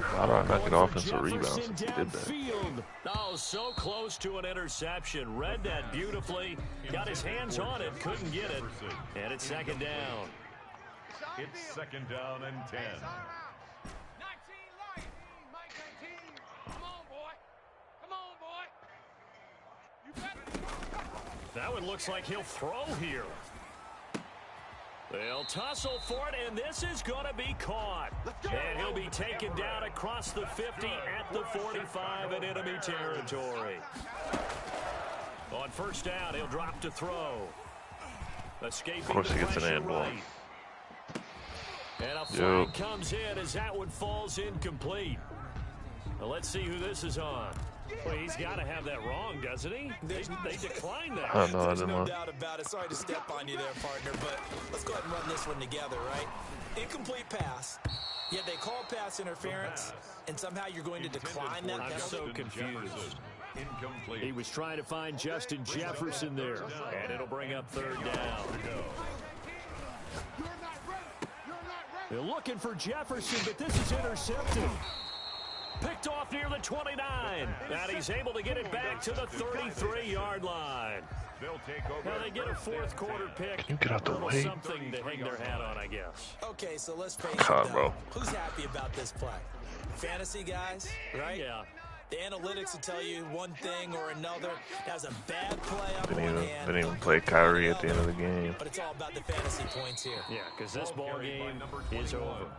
How do I not get offensive Jefferson rebounds since he did that? downfield. Oh, so close to an interception. Read that beautifully. Got his hands on it. Couldn't get it. And it's 2nd down. It's 2nd down and 10. 19 Lions. Mike 19. Come on, boy. Come on, boy. You better. That one looks like he'll throw here. They'll tussle for it, and this is going to be caught. And he'll be taken down across the 50 at the 45 in enemy territory. On 1st down, he'll drop to throw. Escaping Of course he gets an and ball. right. And a flag comes in as that one falls incomplete. Well, let's see who this is on. Well, he's got to have that wrong, doesn't he? They declined that. I know, There's no doubt about it. Sorry to step on you there, partner, but let's go ahead and run this one together, right? Incomplete pass. Yeah, they call pass interference, and somehow you're going to decline that. I'm so confused. Incomplete. He was trying to find Justin Jefferson there, and it'll bring up third down. They're looking for Jefferson, but this is intercepted. Picked off near the 29, and he's able to get it back to the 33-yard line. Now they get a fourth quarter pick. Can you get out the way? Something to hang their hat on, I guess. Okay, so let's face it, bro. Who's happy about this play? Fantasy guys, right? Yeah. The analytics will tell you one thing or another. That was a bad play on one hand. Didn't even play Kyrie at the end of the game. But it's all about the fantasy points here. Yeah, because this ball game is over.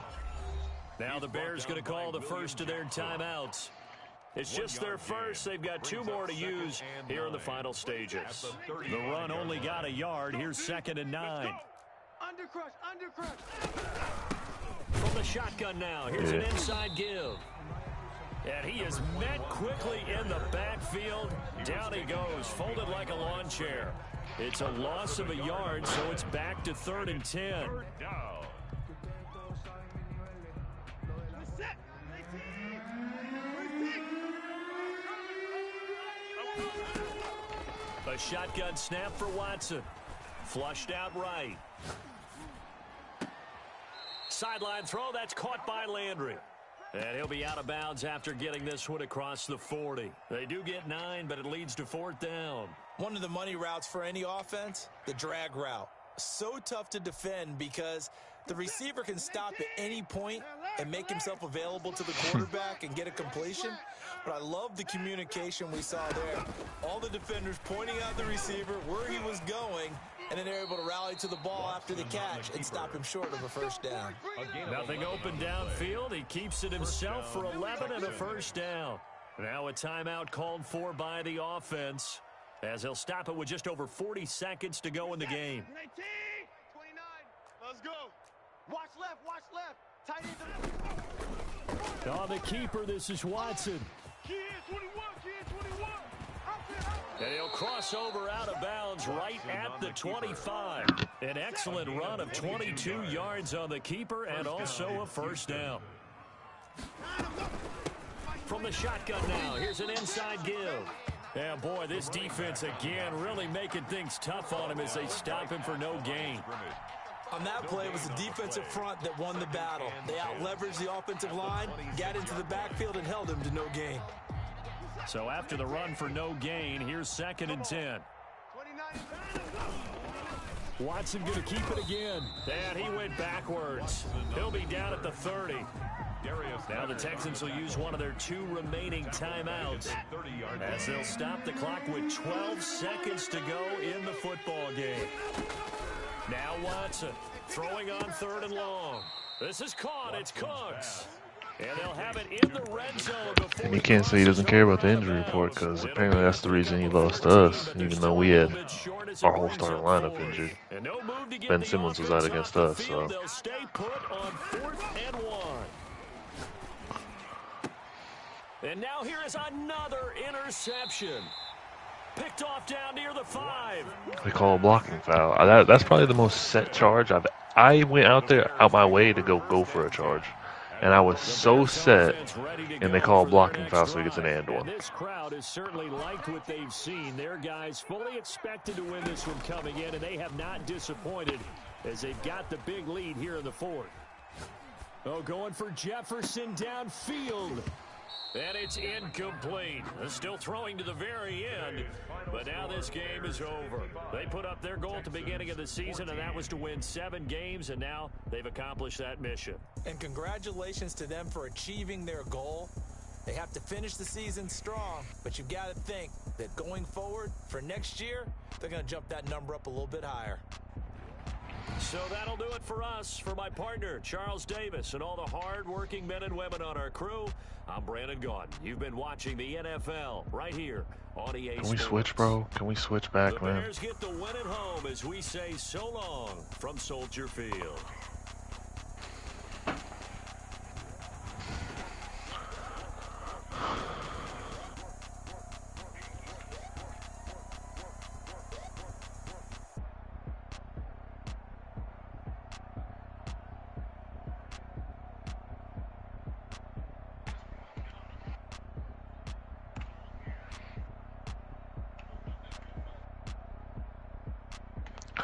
Now the Bears going to call the first of their timeouts. It's just their first. They've got 2 more to use here in the final stages. The run only got a yard. Here's 2nd and 9. Undercrush. From the shotgun now. Here's an inside give. And he is met quickly in the backfield. Down he goes, folded like a lawn chair. It's a loss of a yard, so it's back to 3rd and 10. A shotgun snap for Watson. Flushed out right. Sideline throw, that's caught by Landry. And he'll be out of bounds after getting this one across the 40. They do get 9, but it leads to 4th down. One of the money routes for any offense, the drag route. So tough to defend because the receiver can stop at any point and make himself available to the quarterback and get a completion. But I love the communication we saw there. All the defenders pointing out the receiver, where he was going, and then they're able to rally to the ball after the catch and stop him short of a first down. Nothing open downfield. He keeps it himself for 11 and a first down. Now a timeout called for by the offense, as they'll stop it with just over 40 seconds to go in the game. 19, 29, let's go. Watch left. Tight end. On the keeper, this is Watson. Key in 21. And he'll cross over out of bounds right at the 25. An excellent run of 22 yards on the keeper and also a first down. From the shotgun now, here's an inside give. Yeah, boy, this defense again really making things tough on him as they stop him for no gain. On that play, it was the defensive front that won the battle. They out-leveraged the offensive line, got into the backfield, and held him to no gain. So after the run for no gain, here's 2nd and 10. Watson going to keep it again. And he went backwards. He'll be down at the 30. Now the Texans will use one of their 2 remaining timeouts as they'll stop the clock with 12 seconds to go in the football game. Now Watson throwing on 3rd and long. This is caught. It's Cooks. And they'll have it in the red zone before. And you can't say he doesn't care about the injury report, because apparently that's the reason he lost to us, even though we had our whole starting lineup injured. Ben Simmons was out against us, so. They'll stay put on 4th and 1. And now here is another interception. Picked off down near the 5. They call a blocking foul. That's probably the most set charge I went out my way to go for a charge. And I was so set, and they call a blocking foul, so he gets an and one. This crowd has certainly liked what they've seen. Their guys fully expected to win this one coming in, and they have not disappointed as they've got the big lead here in the 4th. Oh, going for Jefferson downfield. And it's incomplete. They're still throwing to the very end, but now this game is over. They put up their goal at the beginning of the season, and that was to win 7 games, and now they've accomplished that mission. And congratulations to them for achieving their goal. They have to finish the season strong, but you've got to think that going forward for next year, they're going to jump that number up a little bit higher. So that'll do it for us. For my partner, Charles Davis, and all the hard-working men and women on our crew, I'm Brandon Gaudin. You've been watching the NFL right here on EA Sports. Can we switch, bro? Can we switch back, the man? Bears get the win at home as we say so long from Soldier Field.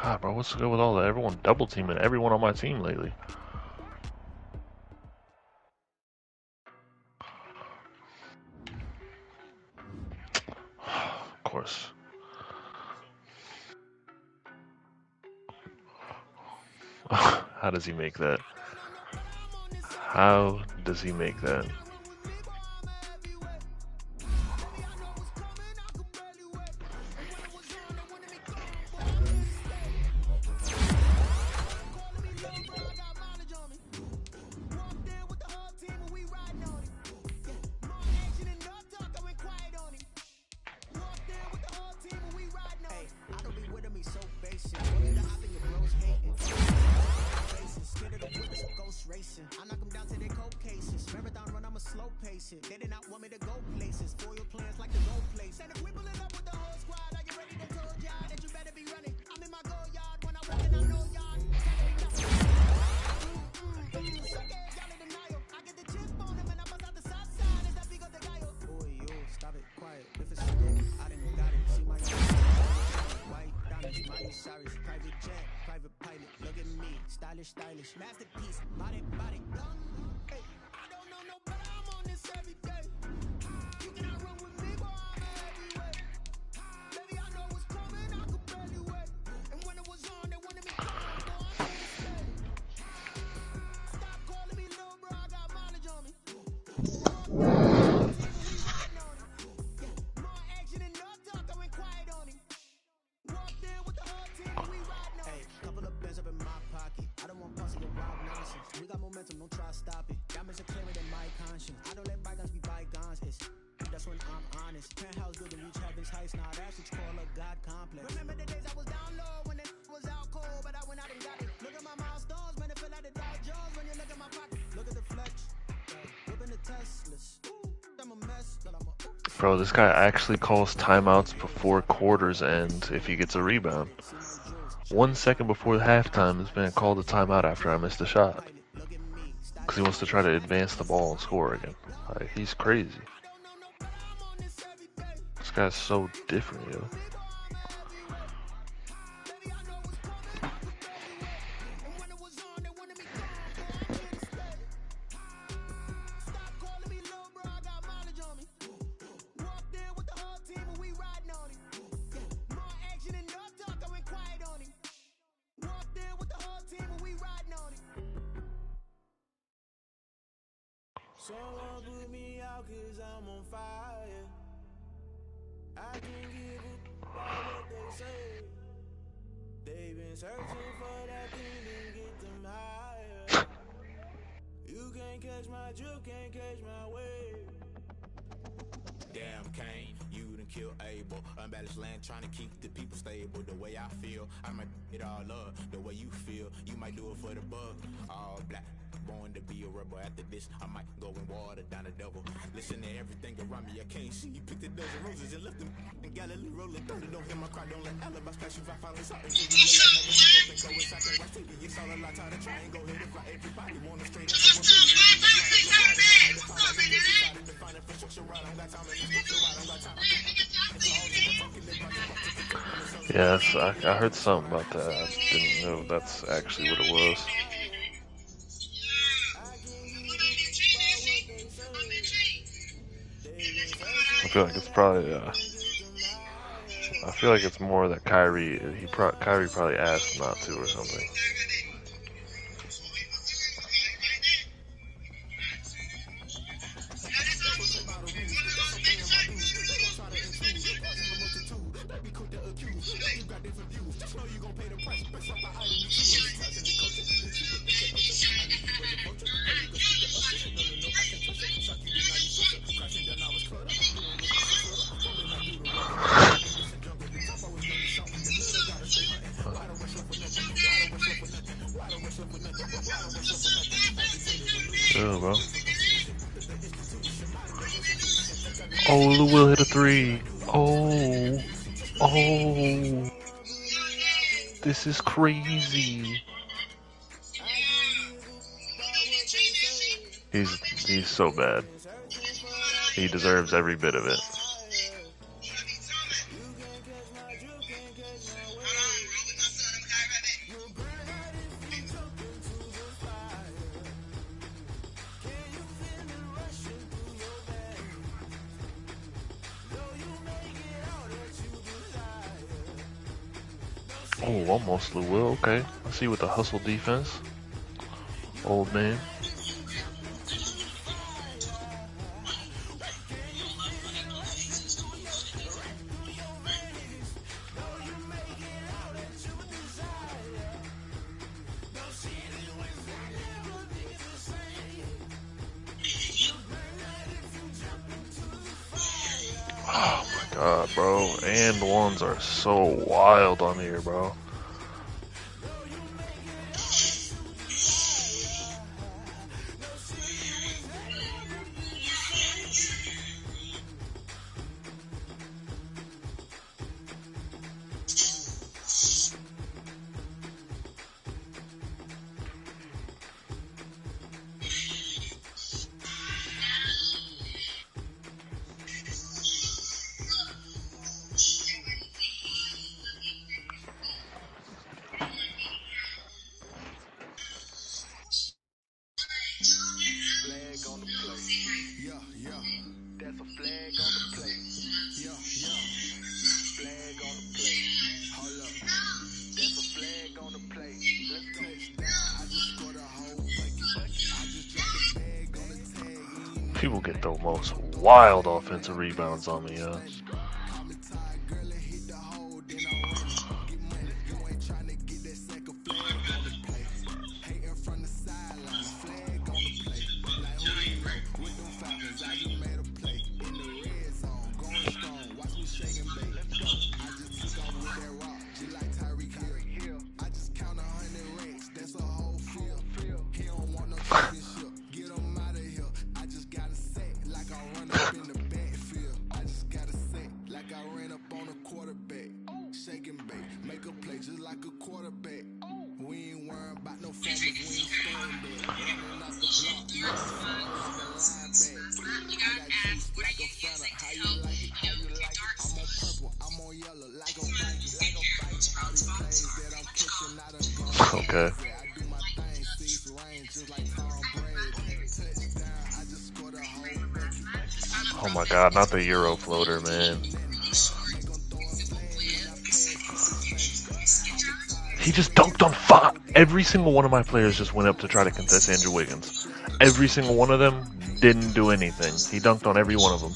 God, bro, what's good with all that? Everyone double teaming everyone on my team lately. Of course. How does he make that? How does he make that? I knock them down to their cold cases. Marathon run, I'm a slow pace it. They did not want me to go places. Spoil plans like the gold place. And if we pulling up with the whole squad, are you ready to told y'all that you better be running? I'm in my go yard when I walk in, I know y'all. Y'all in denial. I get the chip on them and I bust out the south side. Is that big of the guy? Boy, yo, stop it, quiet. If it's slow, I didn't got it. See my white diamonds, Miley Cyrus, private jet, private pilot. Look at me, stylish, stylish, masterpiece, body, body. Hey, I don't know no better. I'm on this every day. You cannot run with me, boy. I'm a heavyweight. Baby, I know what's coming. I could barely wait. And when it was on, they wanted me gone. Boy, I'm here to stay. Stop calling me little bro. I got mileage on me. More action and no talk. I went quiet on him. Walked in with the whole team and we riding on. Hey, couple of bands up in my pocket. I don't want pussy or wild nonsense. We got momentum, don't try to stop it. Diamonds are clearer than my conscience. I don't let bygones be bygones. That's when I'm honest. Penthouse building, reach heaven's heights. Now that's what you call a God complex. Remember the days I was down low when it was out cold, but I went out and got it. Look at my milestones, man, it feel like the Dow Jones when you look at my pocket. Look at the flex, whipping the Teslas. I'm a mess, but I'm a. Bro, this guy actually calls timeouts before quarters end if he gets a rebound. 1 second before halftime, this man called a timeout after I missed a shot. Because he wants to try to advance the ball and score again. Like, he's crazy. This guy's so different, yo. Someone put me out 'cause I'm on fire. I can give up what they say. They've been searching for that thing to get them higher. You can't catch my drip, can't catch my wave. Damn Kane, you done kill Abel. Unbalanced land trying to keep the people stable. The way I feel, I might it all up. The way you feel, you might do it for the bug. All black, born to be a rebel. After this, I might go and water down the devil. Listen to everything around me, I can't see. You picked a dozen roses and left them in Galilee rolling thunder. Don't hear my cry, don't let alibis pass you. If I follow something, you realize never keep up and go inside and watch TV. It's all a lot, time to try and go hit it. Everybody want to straight up. Yes, I heard something about that. I didn't know that's actually what it was. I feel like it's probably, I feel like it's more that Kyrie probably asked not to or something. Oh, bro. Oh, Lou will hit a three. Oh. Oh. This is crazy. He's so bad. He deserves every bit of it. Oh, almost Lou Will. Okay. Let's see with the hustle defense. Old man. Oh my god, bro. And ones are so wild on here, bro. People get the most wild offensive rebounds on me, yeah. Okay. Oh my god, not the Euro floater, man. He just dunked on five. Every single one of my players just went up to try to contest Andrew Wiggins. Every single one of them didn't do anything. He dunked on every one of them.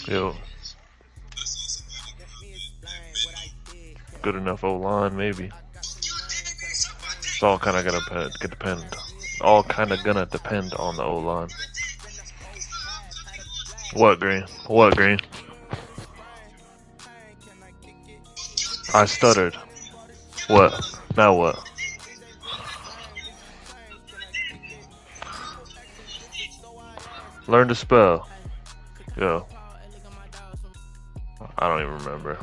Yo. Good enough O-line, maybe. It's all kind of gonna depend. All kind of gonna depend on the O-line. What, Green? What, Green? I stuttered. What? Now what? Learn to spell. Yo. I don't even remember.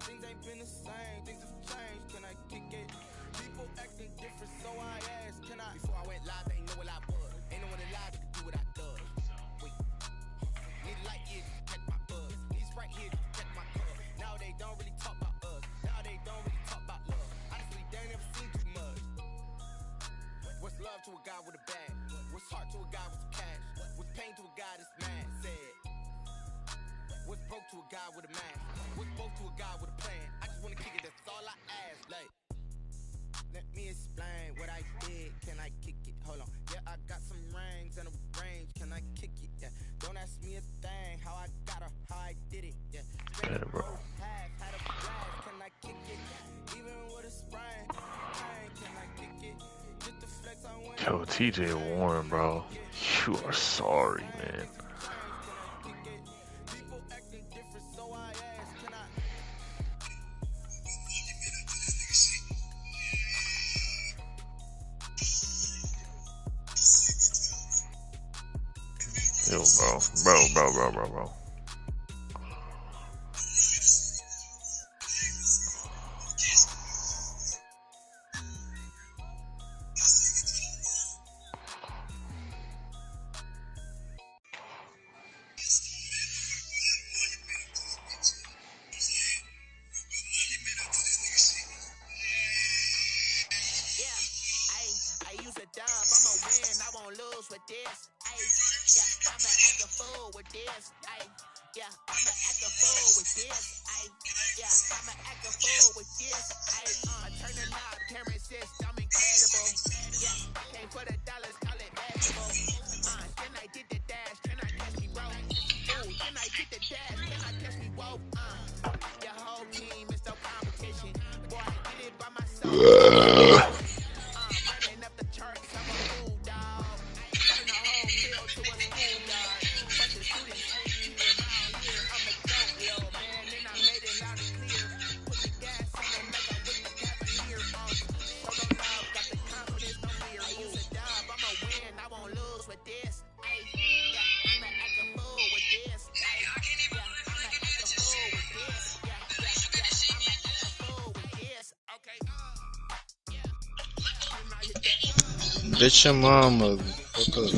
Things ain't been the same, things have changed, can I kick it? love to a guy with a bag? What's heart to a guy with some cash? What's pain to a guy that's mad? Said. What's broke to a guy with a mask? What's broke to a guy with a plan? I just wanna kick it, that's all I ask. Like, let me explain what I did. Can I kick it? Hold on. Yeah, I got some rings and a range. Can I kick it? Yeah. Don't ask me a thing. How I got her, how I did it. Yeah. Yeah, bro. Had a blast. Can I kick it? Even with a sprain. Can I kick it? Just the flex I went. Yo, TJ Warren, bro. You are sorry, man. Yo, bro. With this, yeah, I'ma act a fool with this, yeah, I'ma act a fool with this, yeah, I'ma act a fool with this, I turn the knob, camera assist, I'm incredible, yeah, can't put a dollars, call it vegetable, then I did the dash, can I catch me, bro, ooh, then I did the dash, can I catch me, whoa, your whole team is no competition, boy, I did it by myself, running up the charts, I'm a fool, dog. Bitch your mama. Fuck up.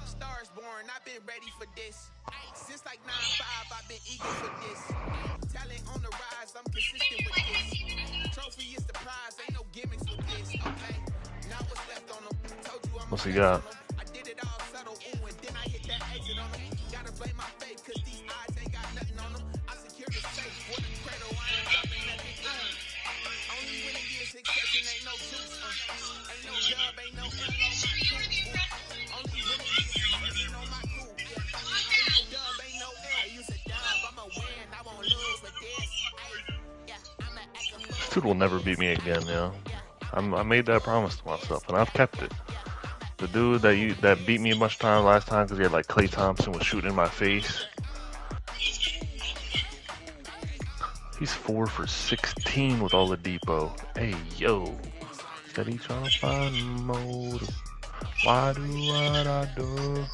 Stars born, I've been ready for this. Since like 9-5, I've been eager for this. Talent on the rise, I'm consistent with this. Trophy is the prize, ain't no gimmicks with this. Okay, now what's left on them? Told you I'm What's he got? I did it all subtle, ooh, and then I hit that exit on them. Gotta blame my faith, cause these odds ain't got nothing on them. I secure the safe with a cradle, I ain't dropping nothing. Only winning years succession, ain't no juice. Ain't no dub, ain't no L on my coupe. Only winning years succession on my coupe. Ain't no dub, ain't no L. I use a dub, I'ma win, I won't lose with this. Yeah, I'ma act a fool. This dude will never beat me again, yo. I made that promise to myself, and I've kept it. The dude that beat me a bunch of times last time because he had like Klay Thompson was shooting in my face. He's 4 for 16 with all the depot. Hey yo, steady trying to find motive. Why do what I do?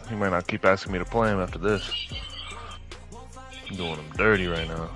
He might not keep asking me to play him after this. I'm doing him dirty right now.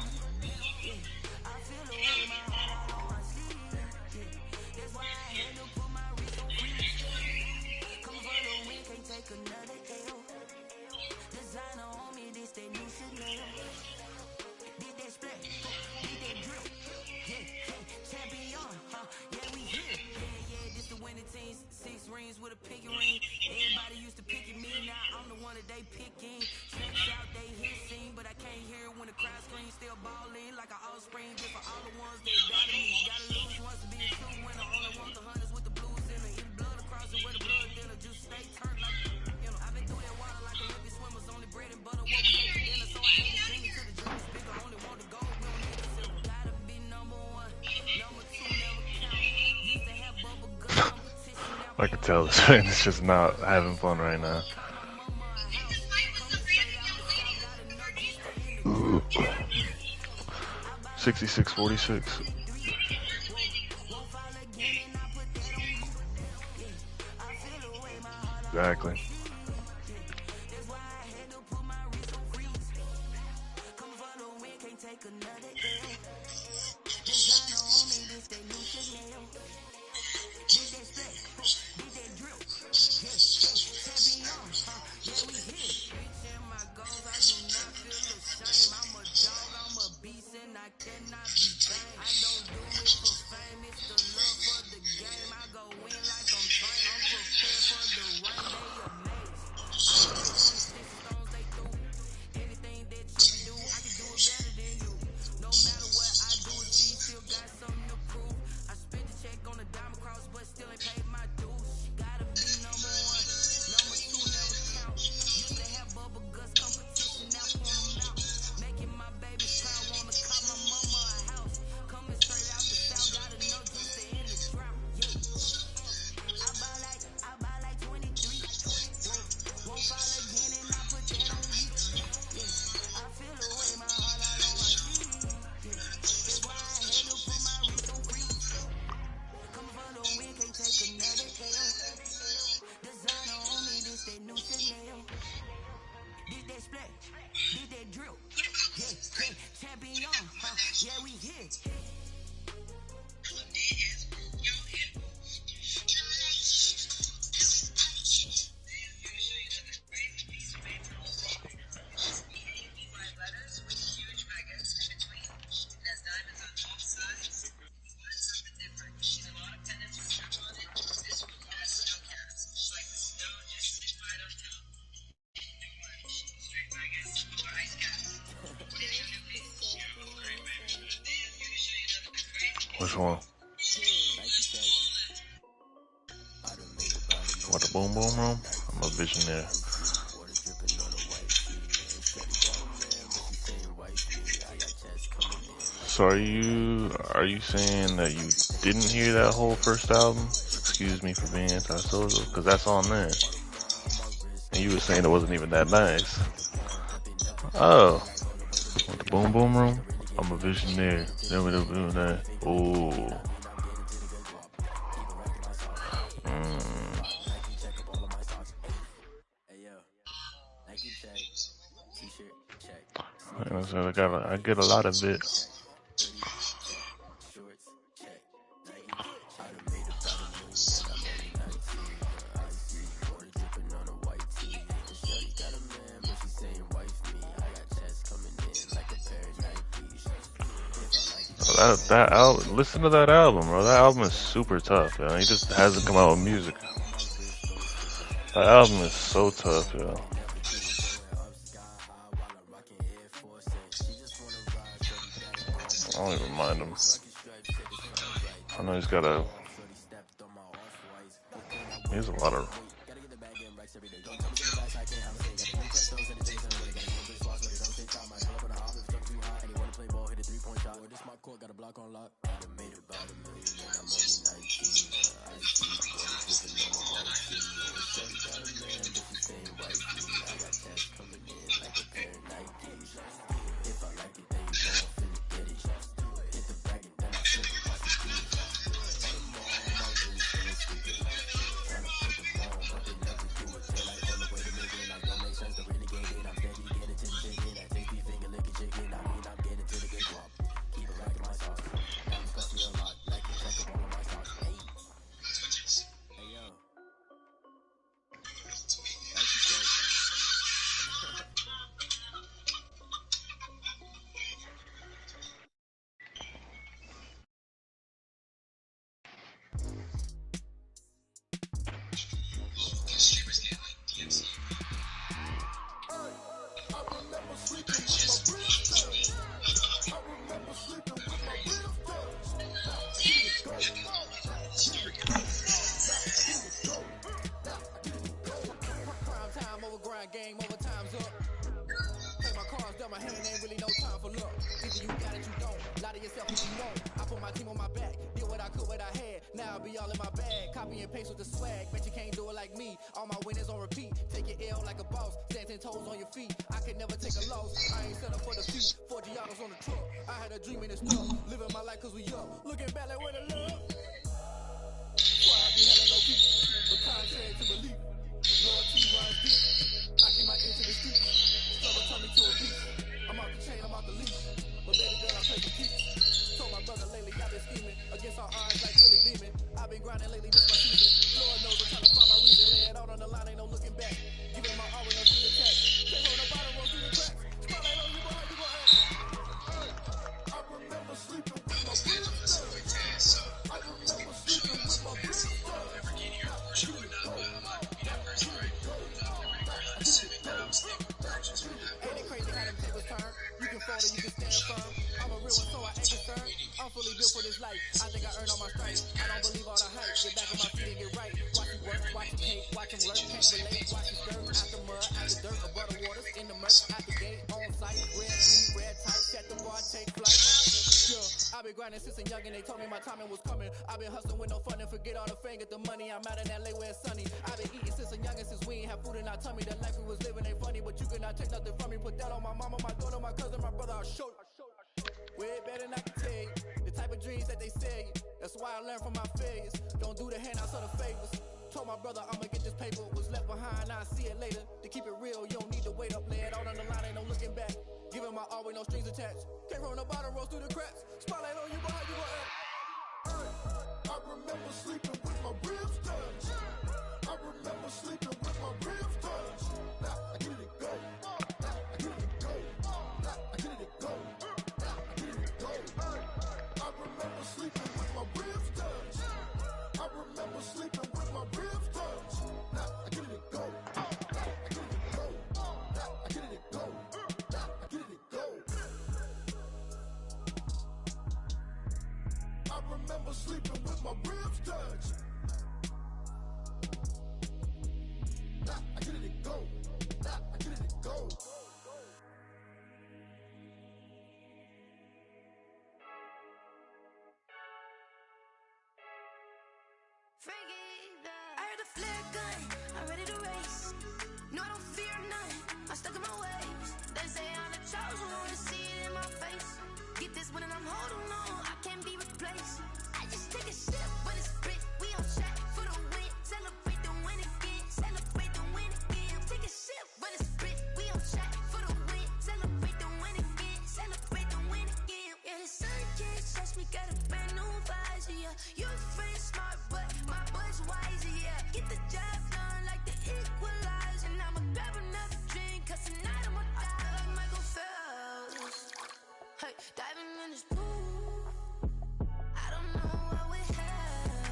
I can tell this man is just not having fun right now. 66-46. Exactly. Which one? What, the boom boom room? I'm a visionary. So are you saying that you didn't hear that whole first album? Excuse me for being antisocial, because that's on there. And you were saying it wasn't even that nice. Oh, with the boom boom room? I'm a visionary. Never doing that. Oh. I get a lot of it. That album, listen to that album, bro. That album is super tough, yo. He just hasn't come out with music. That album is so tough, yo. I don't even mind him. I know he has a lot of. Now I be all in my bag, copy and paste with the swag. Bet you can't do it like me. All my winners on repeat. Take your L like a boss, stand 10 toes on your feet. I can never take a loss. I ain't set up for the feet. 4 Giottos on the truck. I had a dream in this stuff. Living my life cause we up. Looking back like where the love. Why I be hella low key, but contrary to belief. Loyalty runs deep. I keep my ear to the streets. Struggle turn me to a beast. I'm out the chain, I'm out the leash. But baby girl, I play for keeps. Told my brother lately, I've been scheming against our odds like Willie Beeman. I've been grinding lately, this my season. Lord knows I'm trying to find my reason. Lay it out on the line, ain't no looking back. Giving my all with no through the text. Can't hold no bottom, roll through the cracks. Spotlight on you, boy, how you gon' act? I remember sleeping with my bitch. I remember sleeping with my bitch. Ain't it crazy how them tables turn? You can fold or you can stand firm. I'm a real one, so I ain't concerned. I'm fully built for this life. I think I earned all my stripes. I don't believe all the hype. Get back on my feet and get right. Watch you work, watch you hate, watch them lurk, can't relate. Watch you stir out the mud, out the dirt, above the waters, in the murk, out the gate, on site. Red, green, red tight, set the bar, take flight. Yeah, I've been grinding since a youngin'. They told me my timing was coming. I've been hustling with no fun and forget all the fame, get the money. I'm out in LA where it's sunny. I've been eating since a youngin', since we ain't have food in our tummy. The life we was living ain't funny, but you cannot take nothing from me. Put that on my mama, my daughter, my cousin, my brother. I'll show you. Way better than I can tell you. The type of dreams that they sell you. That's why I learned from my failures. Don't do the handouts or the favors. Told my brother I'ma get this paper. Was left behind, I'll see it later. To keep it real, you don't need to wait up. Lay it out on the line, ain't no looking back. Giving my all with no strings attached. Can't roll no bottom, roll through the cracks. Spotlight on you, but how you gon' act? I remember sleeping with my ribs touched. I remember sleeping with my ribs touched. Now I get it go. Now I get it go. Now I get it go. Now I get it go. I remember sleeping with my ribs touched. I remember sleeping with my ribs touched. Now I get it go. Now I get it go. Now I get it go. Now I get it go. I remember sleeping with my ribs touched. Now I get it go. Now I get it go. I heard the flare gun, I'm ready to race. No, I don't fear none, I'm stuck in my ways. They say I'm the chosen one, to see it in my face. Get this one and I'm holding on, I can't be replaced. I just take a sip, but it's split, we on track for the win. Celebrate the win again, celebrate the win again. Take a sip, but it's split, we on track for the win. Celebrate the win again, celebrate the win again. Yeah, the sun can't touch me, got a brand new visor, yeah. Your friend's smart, but my boy's wiser, yeah. Get the job done like the equalizer. And I'ma grab another drink, cause tonight I'ma die like Michael Phelps. Hey, diving in this pool, I don't know what we have.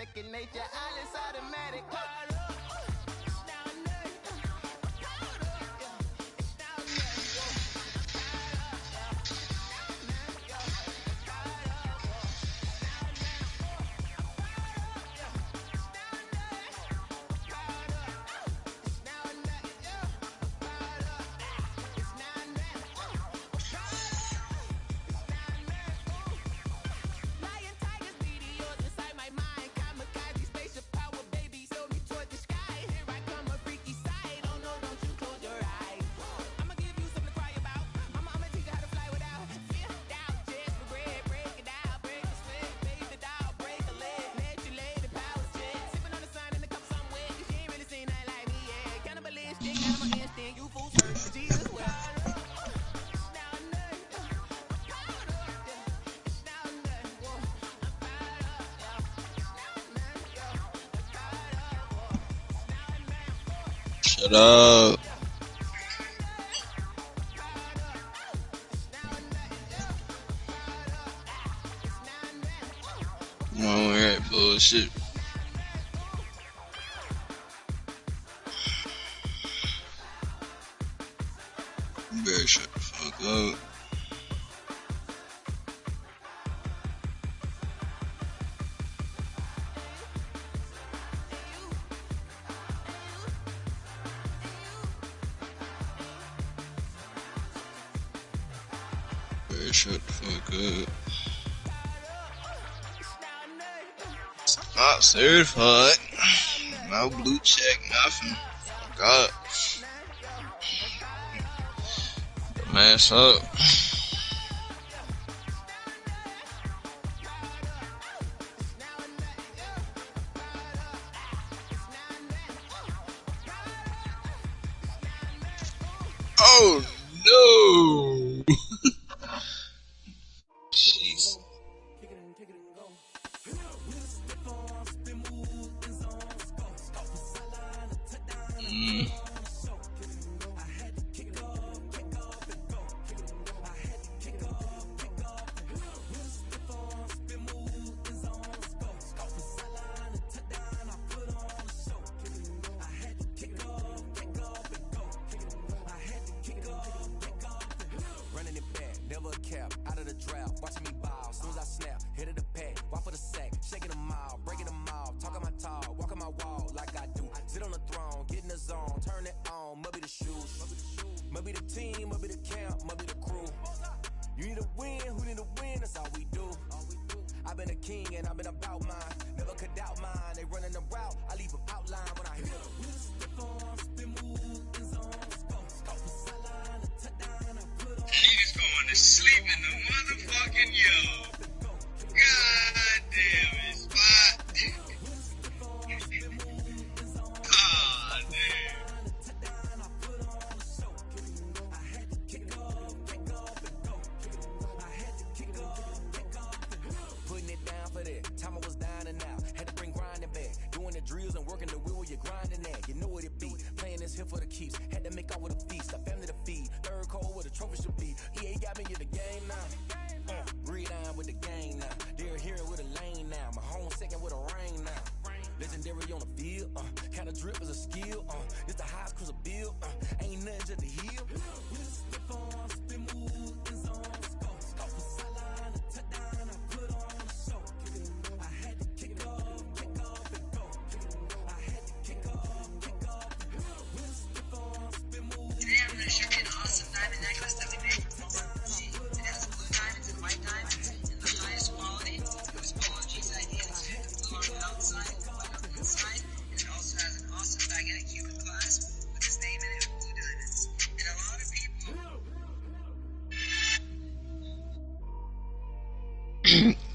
second nature. All is automatic. Shut up. No, we're at bullshit. You better shut the fuck up. Shut the fuck up. Not certified. No blue check, nothing. God. Mess up. Oh no! Jeez.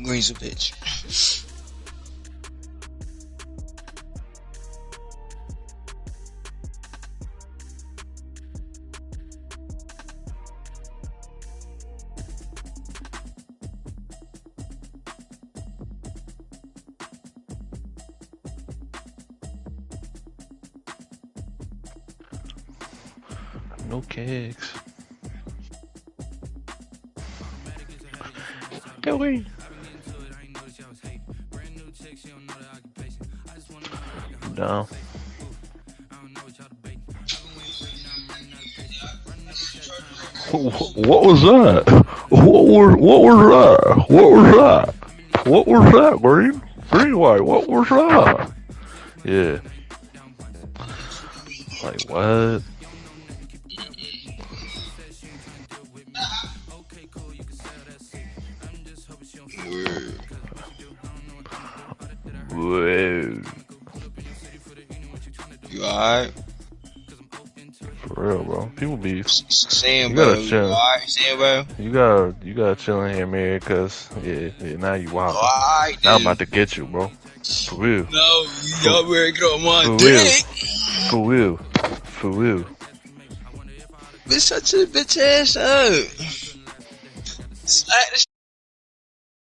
Green's a bitch. No kicks. Go away. Down. What was that? What was that? What was that? What was that, Green? Green White, what was that? Yeah. Like, what? Whoa. You alright? For real, bro. People be saying, you bro. gotta chill. You alright? Saying, bro. You gotta chill in here, man. Cause now you wild. Alright, now I'm about to get you, bro. For real. No, y'all better get on my for dick. Real. For real. For real. Bitch, shut your bitch ass up. Slap the